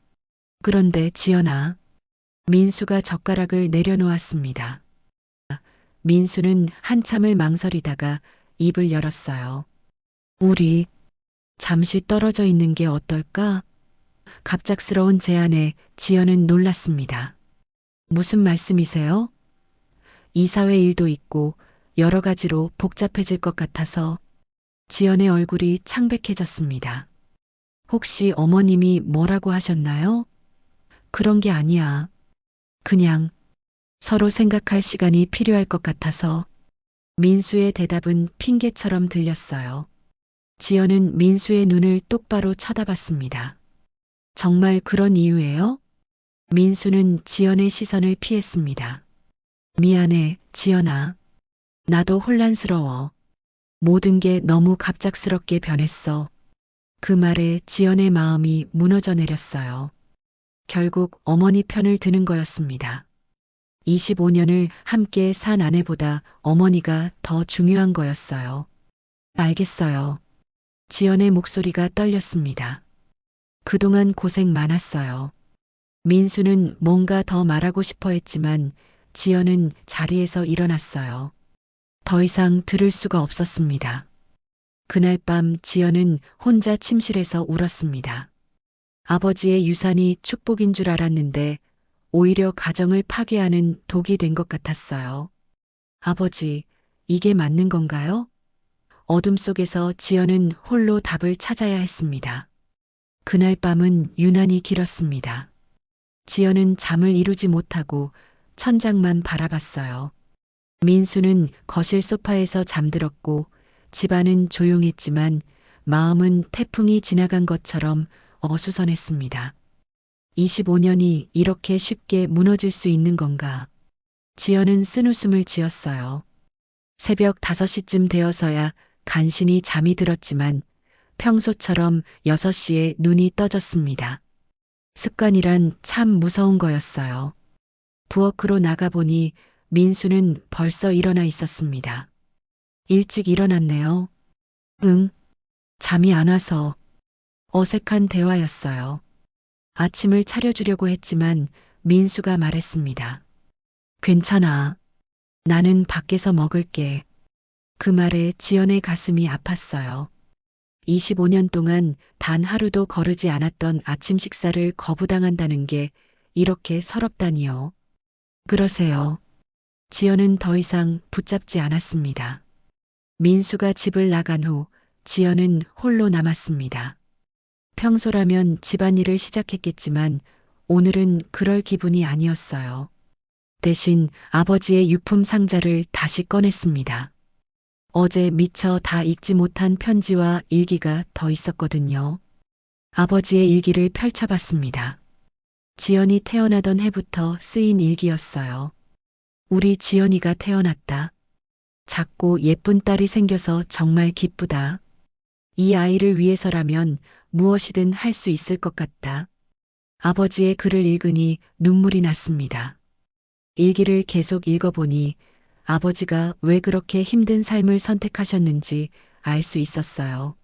그런데 지연아. 민수가 젓가락을 내려놓았습니다. 민수는 한참을 망설이다가 입을 열었어요. 우리 잠시 떨어져 있는 게 어떨까? 갑작스러운 제안에 지연은 놀랐습니다. 무슨 말씀이세요? 이사회 일도 있고 여러 가지로 복잡해질 것 같아서. 지연의 얼굴이 창백해졌습니다. 혹시 어머님이 뭐라고 하셨나요? 그런 게 아니야. 그냥 서로 생각할 시간이 필요할 것 같아서 민수의 대답은 핑계처럼 들렸어요. 지연은 민수의 눈을 똑바로 쳐다봤습니다. 정말 그런 이유예요? 민수는 지연의 시선을 피했습니다. 미안해, 지연아. 나도 혼란스러워. 모든 게 너무 갑작스럽게 변했어. 그 말에 지연의 마음이 무너져 내렸어요. 결국 어머니 편을 드는 거였습니다. 25년을 함께 산 아내보다 어머니가 더 중요한 거였어요. 알겠어요. 지연의 목소리가 떨렸습니다. 그동안 고생 많았어요. 민수는 뭔가 더 말하고 싶어 했지만 지연은 자리에서 일어났어요. 더 이상 들을 수가 없었습니다. 그날 밤 지연은 혼자 침실에서 울었습니다. 아버지의 유산이 축복인 줄 알았는데 오히려 가정을 파괴하는 독이 된 것 같았어요. 아버지, 이게 맞는 건가요? 어둠 속에서 지연은 홀로 답을 찾아야 했습니다. 그날 밤은 유난히 길었습니다. 지연은 잠을 이루지 못하고 천장만 바라봤어요. 민수는 거실 소파에서 잠들었고 집안은 조용했지만 마음은 태풍이 지나간 것처럼 어수선했습니다. 25년이 이렇게 쉽게 무너질 수 있는 건가? 지연은 쓴웃음을 지었어요. 새벽 5시쯤 되어서야 간신히 잠이 들었지만 평소처럼 6시에 눈이 떠졌습니다. 습관이란 참 무서운 거였어요. 부엌으로 나가보니 민수는 벌써 일어나 있었습니다. 일찍 일어났네요. 응, 잠이 안 와서. 어색한 대화였어요. 아침을 차려주려고 했지만 민수가 말했습니다. 괜찮아. 나는 밖에서 먹을게. 그 말에 지연의 가슴이 아팠어요. 25년 동안 단 하루도 거르지 않았던 아침 식사를 거부당한다는 게 이렇게 서럽다니요. 그러세요. 지연은 더 이상 붙잡지 않았습니다. 민수가 집을 나간 후 지연은 홀로 남았습니다. 평소라면 집안일을 시작했겠지만 오늘은 그럴 기분이 아니었어요. 대신 아버지의 유품 상자를 다시 꺼냈습니다. 어제 미처 다 읽지 못한 편지와 일기가 더 있었거든요. 아버지의 일기를 펼쳐봤습니다. 지연이 태어나던 해부터 쓰인 일기였어요. 우리 지연이가 태어났다. 작고 예쁜 딸이 생겨서 정말 기쁘다. 이 아이를 위해서라면 무엇이든 할 수 있을 것 같다. 아버지의 글을 읽으니 눈물이 났습니다. 일기를 계속 읽어보니 아버지가 왜 그렇게 힘든 삶을 선택하셨는지 알 수 있었어요.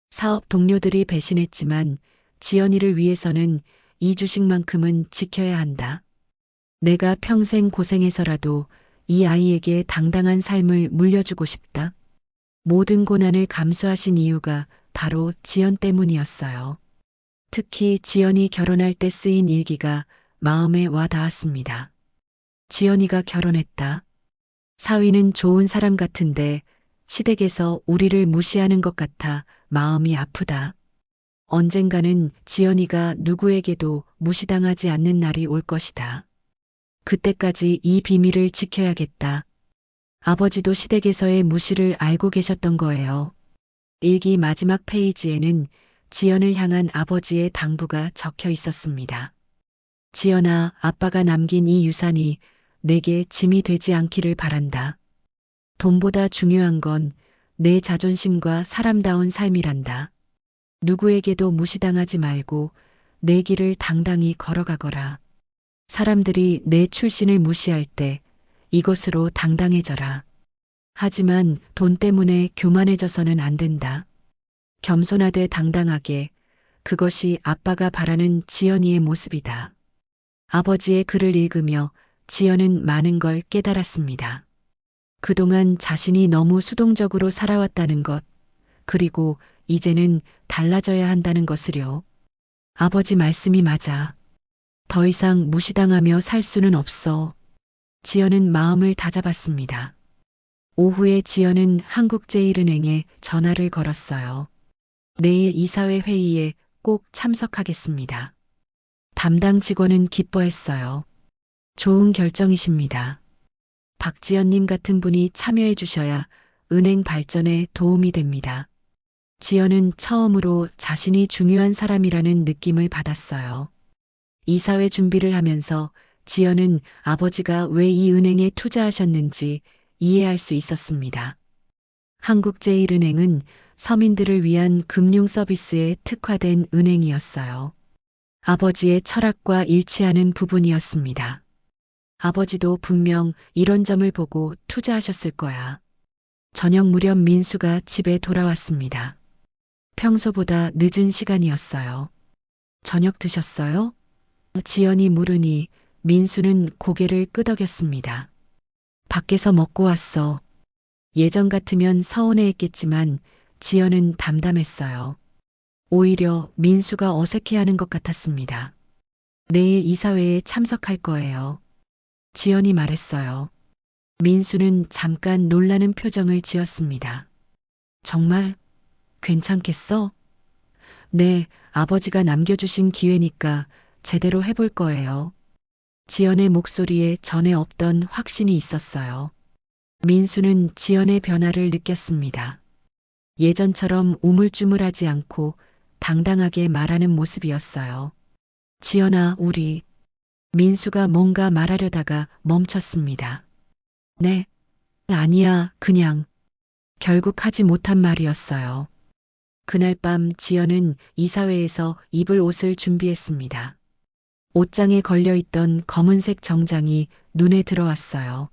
사업 동료들이 배신했지만 지연이를 위해서는 이 주식만큼은 지켜야 한다. 내가 평생 고생해서라도 이 아이에게 당당한 삶을 물려주고 싶다. 모든 고난을 감수하신 이유가 바로 지연 때문이었어요. 특히 지연이 결혼할 때 쓰인 일기가 마음에 와 닿았습니다. 지연이가 결혼했다. 사위는 좋은 사람 같은데 시댁에서 우리를 무시하는 것 같아 마음이 아프다. 언젠가는 지연이가 누구에게도 무시당하지 않는 날이 올 것이다. 그때까지 이 비밀을 지켜야겠다. 아버지도 시댁에서의 무시를 알고 계셨던 거예요. 일기 마지막 페이지에는 지연을 향한 아버지의 당부가 적혀 있었습니다. 지연아, 아빠가 남긴 이 유산이 내게 짐이 되지 않기를 바란다. 돈보다 중요한 건 내 자존심과 사람다운 삶이란다. 누구에게도 무시당하지 말고 내 길을 당당히 걸어가거라. 사람들이 내 출신을 무시할 때 이것으로 당당해져라. 하지만 돈 때문에 교만해져서는 안 된다. 겸손하되 당당하게, 그것이 아빠가 바라는 지연이의 모습이다. 아버지의 글을 읽으며 지연은 많은 걸 깨달았습니다. 그동안 자신이 너무 수동적으로 살아왔다는 것, 그리고 이제는 달라져야 한다는 것을요. 아버지 말씀이 맞아. 더 이상 무시당하며 살 수는 없어. 지연은 마음을 다잡았습니다. 오후에 지연은 한국제일은행에 전화를 걸었어요. 내일 이사회 회의에 꼭 참석하겠습니다. 담당 직원은 기뻐했어요. 좋은 결정이십니다. 박지연님 같은 분이 참여해 주셔야 은행 발전에 도움이 됩니다. 지연은 처음으로 자신이 중요한 사람이라는 느낌을 받았어요. 이사회 준비를 하면서 지연은 아버지가 왜 이 은행에 투자하셨는지 이해할 수 있었습니다. 한국제일은행은 서민들을 위한 금융 서비스에 특화된 은행이었어요. 아버지의 철학과 일치하는 부분이었습니다. 아버지도 분명 이런 점을 보고 투자하셨을 거야. 저녁 무렵 민수가 집에 돌아왔습니다. 평소보다 늦은 시간이었어요. 저녁 드셨어요? 지연이 물으니 민수는 고개를 끄덕였습니다. 밖에서 먹고 왔어. 예전 같으면 서운해했겠지만 지연은 담담했어요. 오히려 민수가 어색해하는 것 같았습니다. 내일 이사회에 참석할 거예요. 지연이 말했어요. 민수는 잠깐 놀라는 표정을 지었습니다. 정말 괜찮겠어? 네, 아버지가 남겨주신 기회니까 제대로 해볼 거예요. 지연의 목소리에 전에 없던 확신이 있었어요. 민수는 지연의 변화를 느꼈습니다. 예전처럼 우물쭈물하지 않고 당당하게 말하는 모습이었어요. 지연아, 우리. 민수가 뭔가 말하려다가 멈췄습니다. 네, 아니야, 그냥. 결국 하지 못한 말이었어요. 그날 밤 지연은 이사회에서 입을 옷을 준비했습니다. 옷장에 걸려있던 검은색 정장이 눈에 들어왔어요.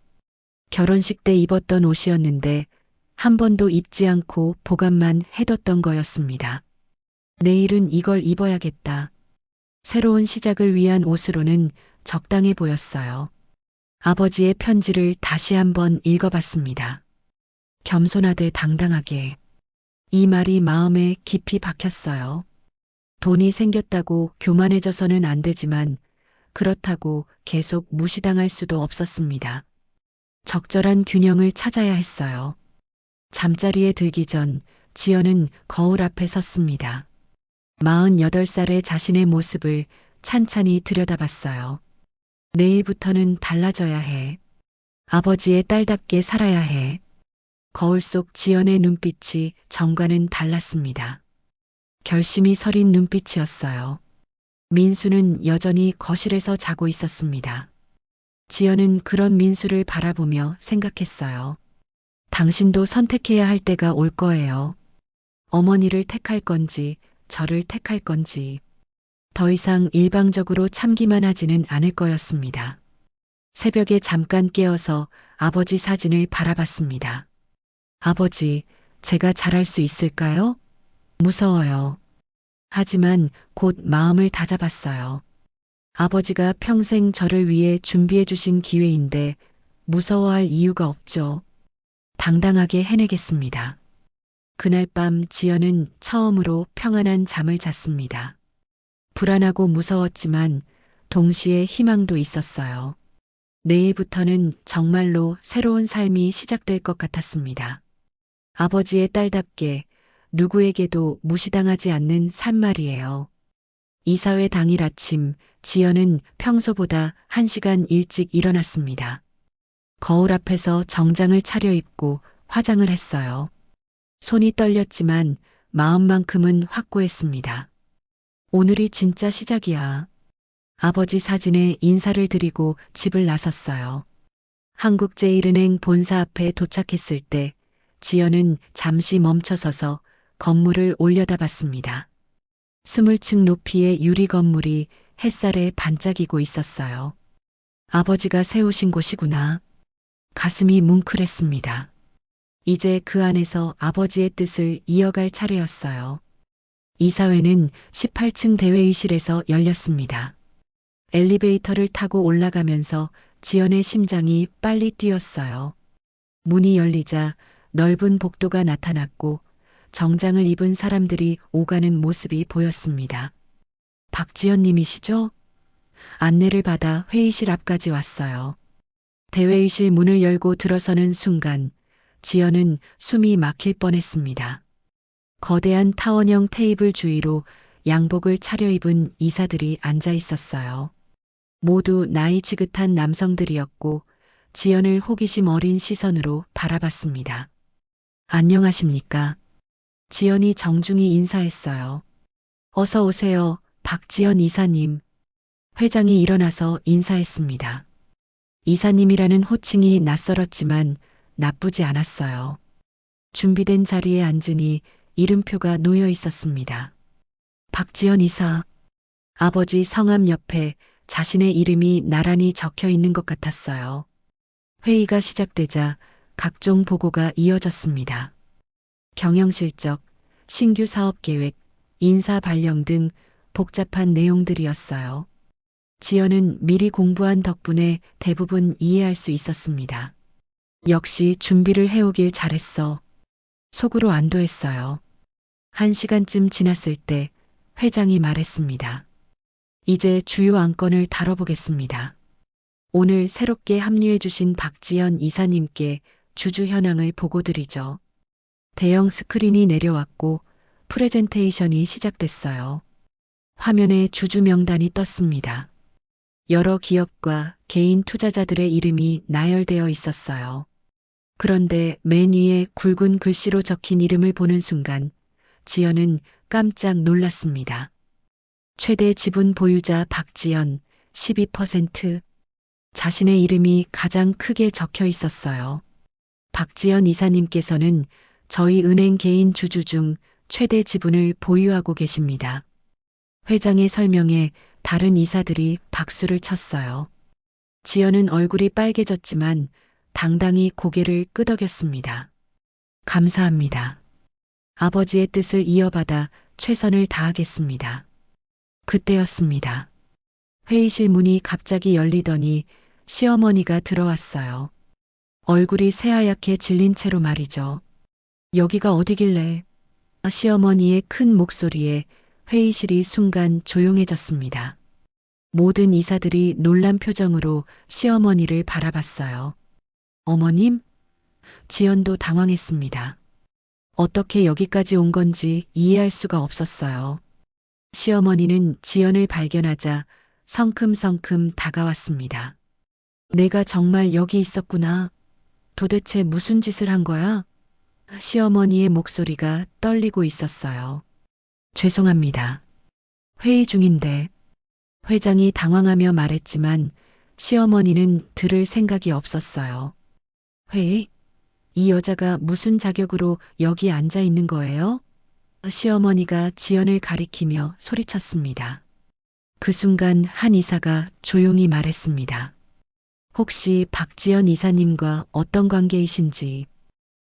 결혼식 때 입었던 옷이었는데 한 번도 입지 않고 보관만 해뒀던 거였습니다. 내일은 이걸 입어야겠다. 새로운 시작을 위한 옷으로는 적당해 보였어요. 아버지의 편지를 다시 한번 읽어봤습니다. 겸손하되 당당하게. 이 말이 마음에 깊이 박혔어요. 돈이 생겼다고 교만해져서는 안 되지만 그렇다고 계속 무시당할 수도 없었습니다. 적절한 균형을 찾아야 했어요. 잠자리에 들기 전 지연은 거울 앞에 섰습니다. 48살의 자신의 모습을 찬찬히 들여다봤어요. 내일부터는 달라져야 해. 아버지의 딸답게 살아야 해. 거울 속 지연의 눈빛이 전과는 달랐습니다. 결심이 서린 눈빛이었어요. 민수는 여전히 거실에서 자고 있었습니다. 지연은 그런 민수를 바라보며 생각했어요. 당신도 선택해야 할 때가 올 거예요. 어머니를 택할 건지, 저를 택할 건지. 더 이상 일방적으로 참기만 하지는 않을 거였습니다. 새벽에 잠깐 깨어서 아버지 사진을 바라봤습니다. 아버지, 제가 잘할 수 있을까요? 무서워요. 하지만 곧 마음을 다잡았어요. 아버지가 평생 저를 위해 준비해 주신 기회인데 무서워할 이유가 없죠. 당당하게 해내겠습니다. 그날 밤 지연은 처음으로 평안한 잠을 잤습니다. 불안하고 무서웠지만 동시에 희망도 있었어요. 내일부터는 정말로 새로운 삶이 시작될 것 같았습니다. 아버지의 딸답게 누구에게도 무시당하지 않는 삶말이에요. 이사회 당일 아침 지연은 평소보다 1시간 일찍 일어났습니다. 거울 앞에서 정장을 차려입고 화장을 했어요. 손이 떨렸지만 마음만큼은 확고했습니다. 오늘이 진짜 시작이야. 아버지 사진에 인사를 드리고 집을 나섰어요. 한국제일은행 본사 앞에 도착했을 때 지연은 잠시 멈춰서서 건물을 올려다봤습니다. 20층 높이의 유리 건물이 햇살에 반짝이고 있었어요. 아버지가 세우신 곳이구나. 가슴이 뭉클했습니다. 이제 그 안에서 아버지의 뜻을 이어갈 차례였어요. 이사회는 18층 대회의실에서 열렸습니다. 엘리베이터를 타고 올라가면서 지연의 심장이 빨리 뛰었어요. 문이 열리자 넓은 복도가 나타났고 정장을 입은 사람들이 오가는 모습이 보였습니다. 박지연 님이시죠? 안내를 받아 회의실 앞까지 왔어요. 대회의실 문을 열고 들어서는 순간 지연은 숨이 막힐 뻔했습니다. 거대한 타원형 테이블 주위로 양복을 차려입은 이사들이 앉아 있었어요. 모두 나이 지긋한 남성들이었고 지연을 호기심 어린 시선으로 바라봤습니다. 안녕하십니까? 지연이 정중히 인사했어요. 어서 오세요, 박지연 이사님. 회장이 일어나서 인사했습니다. 이사님이라는 호칭이 낯설었지만 나쁘지 않았어요. 준비된 자리에 앉으니 이름표가 놓여 있었습니다. 박지연 이사. 아버지 성함 옆에 자신의 이름이 나란히 적혀 있는 것 같았어요. 회의가 시작되자 각종 보고가 이어졌습니다. 경영실적, 신규 사업 계획, 인사 발령 등 복잡한 내용들이었어요. 지연은 미리 공부한 덕분에 대부분 이해할 수 있었습니다. 역시 준비를 해오길 잘했어. 속으로 안도했어요. 1시간쯤 지났을 때 회장이 말했습니다. 이제 주요 안건을 다뤄보겠습니다. 오늘 새롭게 합류해 주신 박지연 이사님께 주주 현황을 보고드리죠. 대형 스크린이 내려왔고 프레젠테이션이 시작됐어요. 화면에 주주 명단이 떴습니다. 여러 기업과 개인 투자자들의 이름이 나열되어 있었어요. 그런데 맨 위에 굵은 글씨로 적힌 이름을 보는 순간 지연은 깜짝 놀랐습니다. 최대 지분 보유자 박지연 12%. 자신의 이름이 가장 크게 적혀 있었어요. 박지연 이사님께서는 저희 은행 개인 주주 중 최대 지분을 보유하고 계십니다. 회장의 설명에 다른 이사들이 박수를 쳤어요. 지연은 얼굴이 빨개졌지만 당당히 고개를 끄덕였습니다. 감사합니다. 아버지의 뜻을 이어받아 최선을 다하겠습니다. 그때였습니다. 회의실 문이 갑자기 열리더니 시어머니가 들어왔어요. 얼굴이 새하얗게 질린 채로 말이죠. 여기가 어디길래? 시어머니의 큰 목소리에 회의실이 순간 조용해졌습니다. 모든 이사들이 놀란 표정으로 시어머니를 바라봤어요. 어머님? 지연도 당황했습니다. 어떻게 여기까지 온 건지 이해할 수가 없었어요. 시어머니는 지연을 발견하자 성큼성큼 다가왔습니다. 내가 정말 여기 있었구나. 도대체 무슨 짓을 한 거야? 시어머니의 목소리가 떨리고 있었어요. 죄송합니다. 회의 중인데. 회장이 당황하며 말했지만 시어머니는 들을 생각이 없었어요. 회의? 이 여자가 무슨 자격으로 여기 앉아 있는 거예요? 시어머니가 지연을 가리키며 소리쳤습니다. 그 순간 한 이사가 조용히 말했습니다. 혹시 박지연 이사님과 어떤 관계이신지.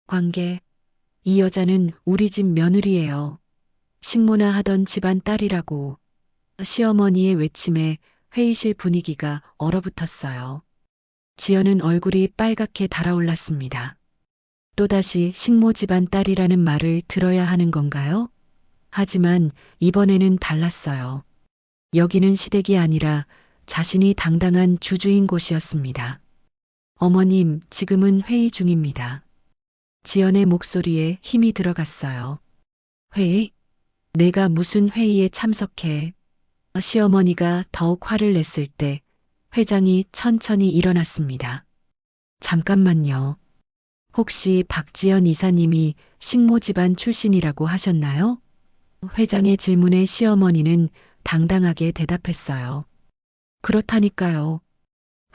관계? 이 여자는 우리 집 며느리예요. 식모나 하던 집안 딸이라고. 시어머니의 외침에 회의실 분위기가 얼어붙었어요. 지연은 얼굴이 빨갛게 달아올랐습니다. 또다시 식모 집안 딸이라는 말을 들어야 하는 건가요? 하지만 이번에는 달랐어요. 여기는 시댁이 아니라 자신이 당당한 주주인 곳이었습니다. 어머님, 지금은 회의 중입니다. 지연의 목소리에 힘이 들어갔어요. 회의? 내가 무슨 회의에 참석해? 시어머니가 더욱 화를 냈을 때 회장이 천천히 일어났습니다. 잠깐만요. 혹시 박지연 이사님이 식모 집안 출신이라고 하셨나요? 회장의 질문에 시어머니는 당당하게 대답했어요. 그렇다니까요.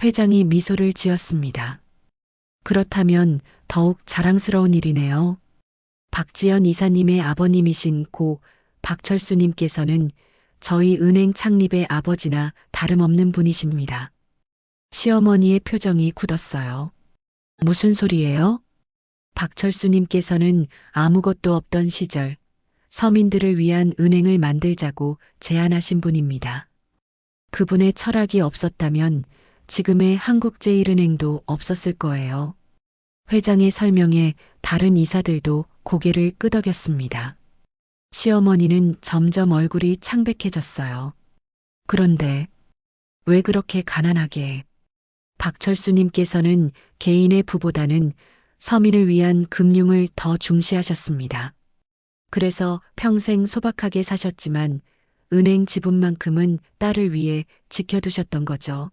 회장이 미소를 지었습니다. 그렇다면 더욱 자랑스러운 일이네요. 박지연 이사님의 아버님이신 고 박철수님께서는 저희 은행 창립의 아버지나 다름없는 분이십니다. 시어머니의 표정이 굳었어요. 무슨 소리예요? 박철수님께서는 아무것도 없던 시절 서민들을 위한 은행을 만들자고 제안하신 분입니다. 그분의 철학이 없었다면 지금의 한국제일은행도 없었을 거예요. 회장의 설명에 다른 이사들도 고개를 끄덕였습니다. 시어머니는 점점 얼굴이 창백해졌어요. 그런데 왜 그렇게 가난하게? 박철수님께서는 개인의 부보다는 서민을 위한 금융을 더 중시하셨습니다. 그래서 평생 소박하게 사셨지만 은행 지분만큼은 딸을 위해 지켜두셨던 거죠.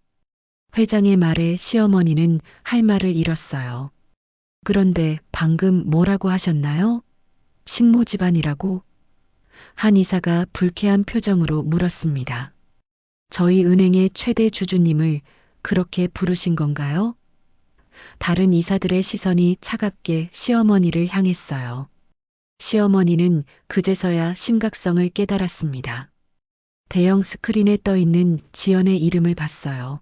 회장의 말에 시어머니는 할 말을 잃었어요. 그런데 방금 뭐라고 하셨나요? 식모 집안이라고? 한 이사가 불쾌한 표정으로 물었습니다. 저희 은행의 최대 주주님을 그렇게 부르신 건가요? 다른 이사들의 시선이 차갑게 시어머니를 향했어요. 시어머니는 그제서야 심각성을 깨달았습니다. 대형 스크린에 떠 있는 지연의 이름을 봤어요.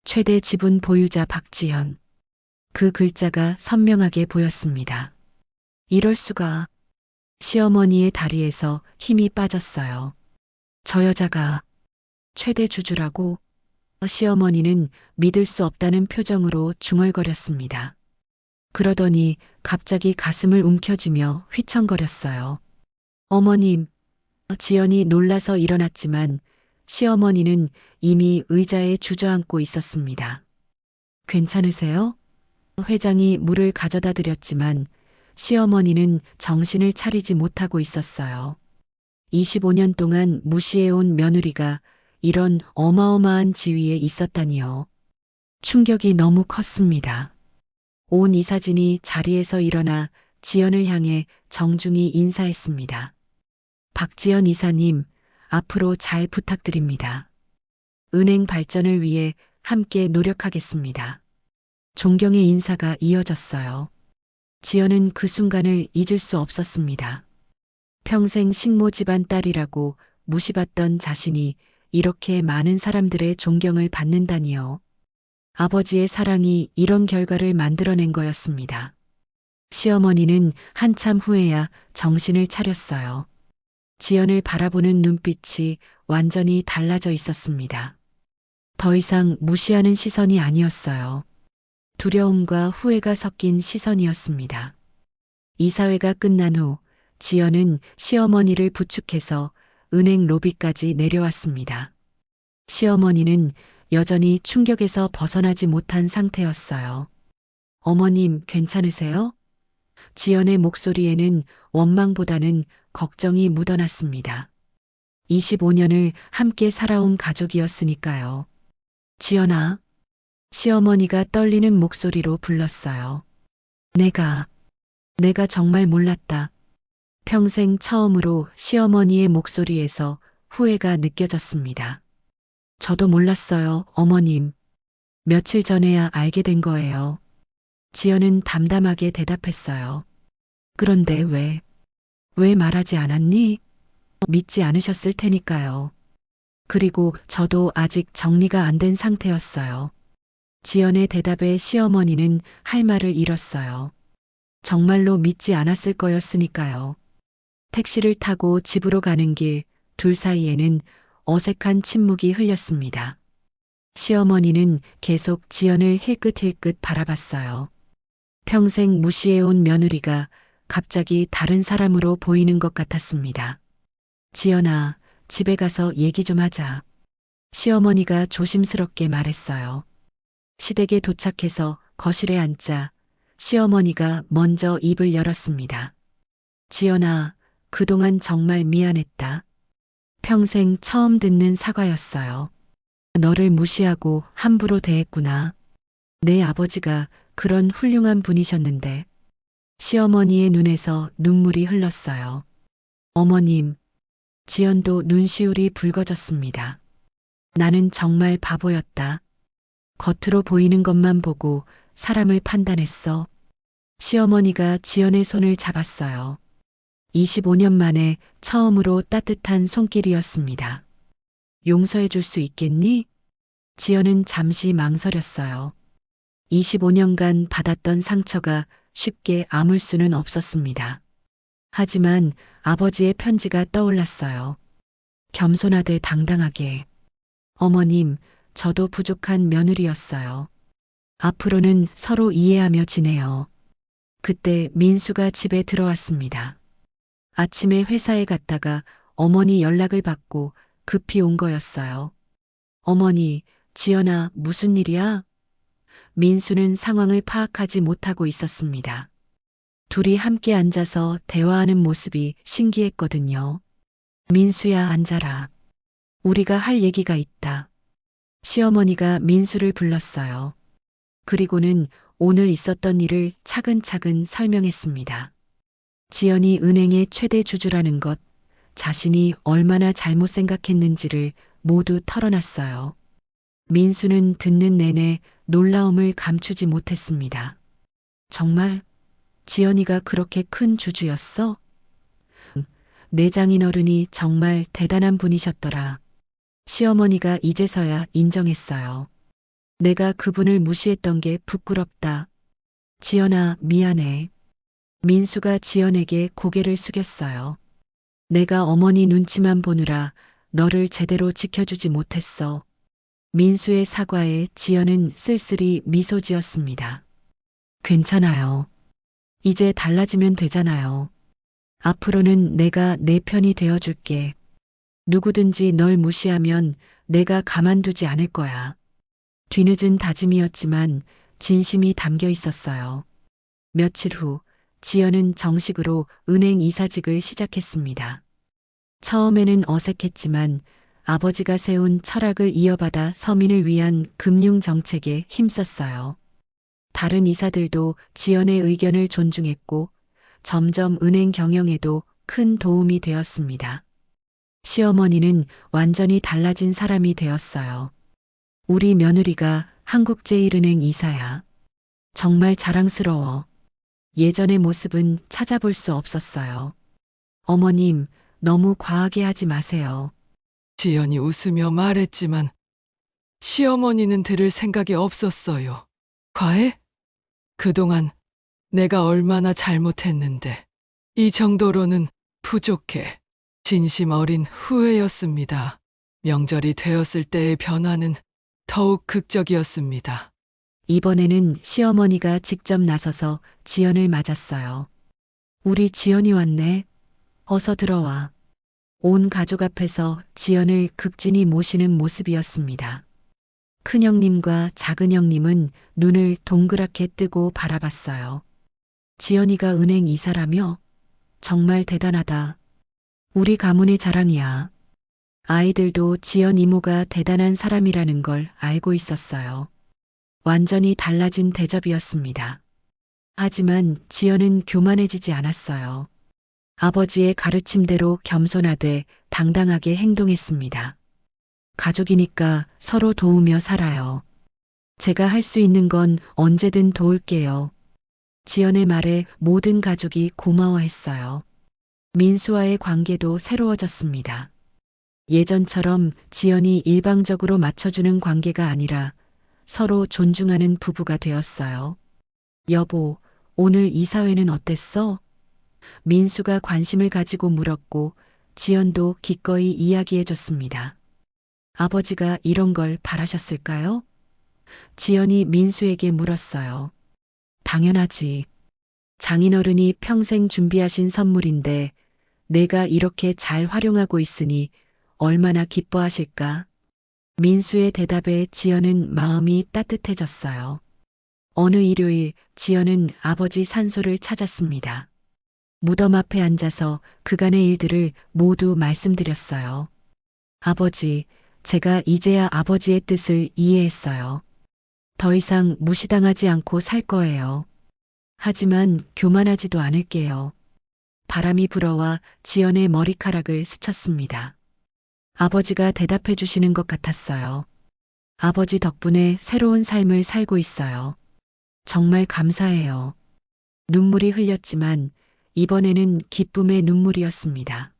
최대 지분 보유자 박지연. 그 글자가 선명하게 보였습니다. 이럴 수가. 시어머니의 다리에서 힘이 빠졌어요. 저 여자가 최대 주주라고? 시어머니는 믿을 수 없다는 표정으로 중얼거렸습니다. 그러더니 갑자기 가슴을 움켜쥐며 휘청거렸어요. 어머님, 지연이 놀라서 일어났지만 시어머니는 이미 의자에 주저앉고 있었습니다. 괜찮으세요? 회장이 물을 가져다 드렸지만 시어머니는 정신을 차리지 못하고 있었어요. 25년 동안 무시해온 며느리가 이런 어마어마한 지위에 있었다니요. 충격이 너무 컸습니다. 온 이사진이 자리에서 일어나 지연을 향해 정중히 인사했습니다. 박지연 이사님, 앞으로 잘 부탁드립니다. 은행 발전을 위해 함께 노력하겠습니다. 존경의 인사가 이어졌어요. 지연은 그 순간을 잊을 수 없었습니다. 평생 식모 집안 딸이라고 무시받던 자신이 이렇게 많은 사람들의 존경을 받는다니요. 아버지의 사랑이 이런 결과를 만들어낸 거였습니다. 시어머니는 한참 후에야 정신을 차렸어요. 지연을 바라보는 눈빛이 완전히 달라져 있었습니다. 더 이상 무시하는 시선이 아니었어요. 두려움과 후회가 섞인 시선이었습니다. 이사회가 끝난 후 지연은 시어머니를 부축해서 은행 로비까지 내려왔습니다. 시어머니는 여전히 충격에서 벗어나지 못한 상태였어요. 어머님, 괜찮으세요? 지연의 목소리에는 원망보다는 걱정이 묻어났습니다. 25년을 함께 살아온 가족이었으니까요. 지연아, 시어머니가 떨리는 목소리로 불렀어요. 내가 정말 몰랐다. 평생 처음으로 시어머니의 목소리에서 후회가 느껴졌습니다. 저도 몰랐어요, 어머님. 며칠 전에야 알게 된 거예요. 지연은 담담하게 대답했어요. 그런데 왜 말하지 않았니? 믿지 않으셨을 테니까요. 그리고 저도 아직 정리가 안 된 상태였어요. 지연의 대답에 시어머니는 할 말을 잃었어요. 정말로 믿지 않았을 거였으니까요. 택시를 타고 집으로 가는 길, 둘 사이에는 어색한 침묵이 흘렸습니다. 시어머니는 계속 지연을 힐끗힐끗 바라봤어요. 평생 무시해온 며느리가 갑자기 다른 사람으로 보이는 것 같았습니다. 지연아, 집에 가서 얘기 좀 하자. 시어머니가 조심스럽게 말했어요. 시댁에 도착해서 거실에 앉자 시어머니가 먼저 입을 열었습니다. 지연아, 그동안 정말 미안했다. 평생 처음 듣는 사과였어요. 너를 무시하고 함부로 대했구나. 내 아버지가 그런 훌륭한 분이셨는데. 시어머니의 눈에서 눈물이 흘렀어요. 어머님, 지연도 눈시울이 붉어졌습니다. 나는 정말 바보였다. 겉으로 보이는 것만 보고 사람을 판단했어. 시어머니가 지연의 손을 잡았어요. 25년 만에 처음으로 따뜻한 손길이었습니다. 용서해 줄 수 있겠니? 지연은 잠시 망설였어요. 25년간 받았던 상처가 쉽게 아물 수는 없었습니다. 하지만 아버지의 편지가 떠올랐어요. 겸손하되 당당하게. 어머님, 저도 부족한 며느리였어요. 앞으로는 서로 이해하며 지내요. 그때 민수가 집에 들어왔습니다. 아침에 회사에 갔다가 어머니 연락을 받고 급히 온 거였어요. 어머니, 지연아, 무슨 일이야? 민수는 상황을 파악하지 못하고 있었습니다. 둘이 함께 앉아서 대화하는 모습이 신기했거든요. 민수야, 앉아라. 우리가 할 얘기가 있다. 시어머니가 민수를 불렀어요. 그리고는 오늘 있었던 일을 차근차근 설명했습니다. 지연이 은행의 최대 주주라는 것, 자신이 얼마나 잘못 생각했는지를 모두 털어놨어요. 민수는 듣는 내내 놀라움을 감추지 못했습니다. 정말 지연이가 그렇게 큰 주주였어? 내 장인어른이 정말 대단한 분이셨더라. 시어머니가 이제서야 인정했어요. 내가 그분을 무시했던 게 부끄럽다. 지연아, 미안해. 민수가 지연에게 고개를 숙였어요. 내가 어머니 눈치만 보느라 너를 제대로 지켜주지 못했어. 민수의 사과에 지연은 쓸쓸히 미소 지었습니다. 괜찮아요. 이제 달라지면 되잖아요. 앞으로는 내가 내 편이 되어줄게. 누구든지 널 무시하면 내가 가만두지 않을 거야. 뒤늦은 다짐이었지만 진심이 담겨 있었어요. 며칠 후 지연은 정식으로 은행 이사직을 시작했습니다. 처음에는 어색했지만 아버지가 세운 철학을 이어받아 서민을 위한 금융 정책에 힘썼어요. 다른 이사들도 지연의 의견을 존중했고 점점 은행 경영에도 큰 도움이 되었습니다. 시어머니는 완전히 달라진 사람이 되었어요. 우리 며느리가 한국제일은행 이사야. 정말 자랑스러워. 예전의 모습은 찾아볼 수 없었어요. 어머님, 너무 과하게 하지 마세요. 지연이 웃으며 말했지만 시어머니는 들을 생각이 없었어요. 과해? 그동안 내가 얼마나 잘못했는데 이 정도로는 부족해. 진심 어린 후회였습니다. 명절이 되었을 때의 변화는 더욱 극적이었습니다. 이번에는 시어머니가 직접 나서서 지연을 맞았어요. 우리 지연이 왔네. 어서 들어와. 온 가족 앞에서 지연을 극진히 모시는 모습이었습니다. 큰형님과 작은형님은 눈을 동그랗게 뜨고 바라봤어요. 지연이가 은행 이사라며? 정말 대단하다. 우리 가문의 자랑이야. 아이들도 지연 이모가 대단한 사람이라는 걸 알고 있었어요. 완전히 달라진 대접이었습니다. 하지만 지연은 교만해지지 않았어요. 아버지의 가르침대로 겸손하되 당당하게 행동했습니다. 가족이니까 서로 도우며 살아요. 제가 할 수 있는 건 언제든 도울게요. 지연의 말에 모든 가족이 고마워했어요. 민수와의 관계도 새로워졌습니다. 예전처럼 지연이 일방적으로 맞춰주는 관계가 아니라 서로 존중하는 부부가 되었어요. 여보, 오늘 이사회는 어땠어? 민수가 관심을 가지고 물었고 지연도 기꺼이 이야기해줬습니다. 아버지가 이런 걸 바라셨을까요? 지연이 민수에게 물었어요. 당연하지. 장인어른이 평생 준비하신 선물인데 내가 이렇게 잘 활용하고 있으니 얼마나 기뻐하실까? 민수의 대답에 지연은 마음이 따뜻해졌어요. 어느 일요일 지연은 아버지 산소를 찾았습니다. 무덤 앞에 앉아서 그간의 일들을 모두 말씀드렸어요. 아버지, 제가 이제야 아버지의 뜻을 이해했어요. 더 이상 무시당하지 않고 살 거예요. 하지만 교만하지도 않을게요. 바람이 불어와 지연의 머리카락을 스쳤습니다. 아버지가 대답해 주시는 것 같았어요. 아버지 덕분에 새로운 삶을 살고 있어요. 정말 감사해요. 눈물이 흘렸지만 이번에는 기쁨의 눈물이었습니다.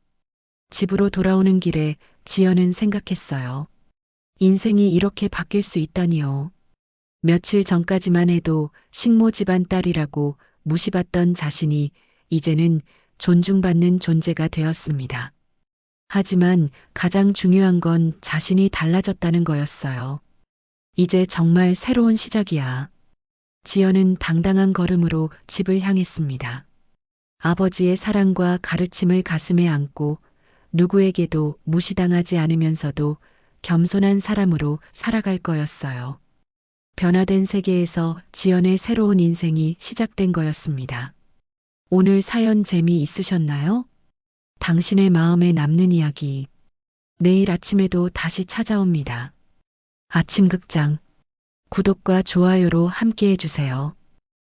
집으로 돌아오는 길에 지연은 생각했어요. 인생이 이렇게 바뀔 수 있다니요. 며칠 전까지만 해도 식모 집안 딸이라고 무시받던 자신이 이제는 존중받는 존재가 되었습니다. 하지만 가장 중요한 건 자신이 달라졌다는 거였어요. 이제 정말 새로운 시작이야. 지연은 당당한 걸음으로 집을 향했습니다. 아버지의 사랑과 가르침을 가슴에 안고 누구에게도 무시당하지 않으면서도 겸손한 사람으로 살아갈 거였어요. 변화된 세계에서 지연의 새로운 인생이 시작된 거였습니다. 오늘 사연 재미있으셨나요? 당신의 마음에 남는 이야기 내일 아침에도 다시 찾아옵니다. 아침극장. 구독과 좋아요로 함께 해주세요.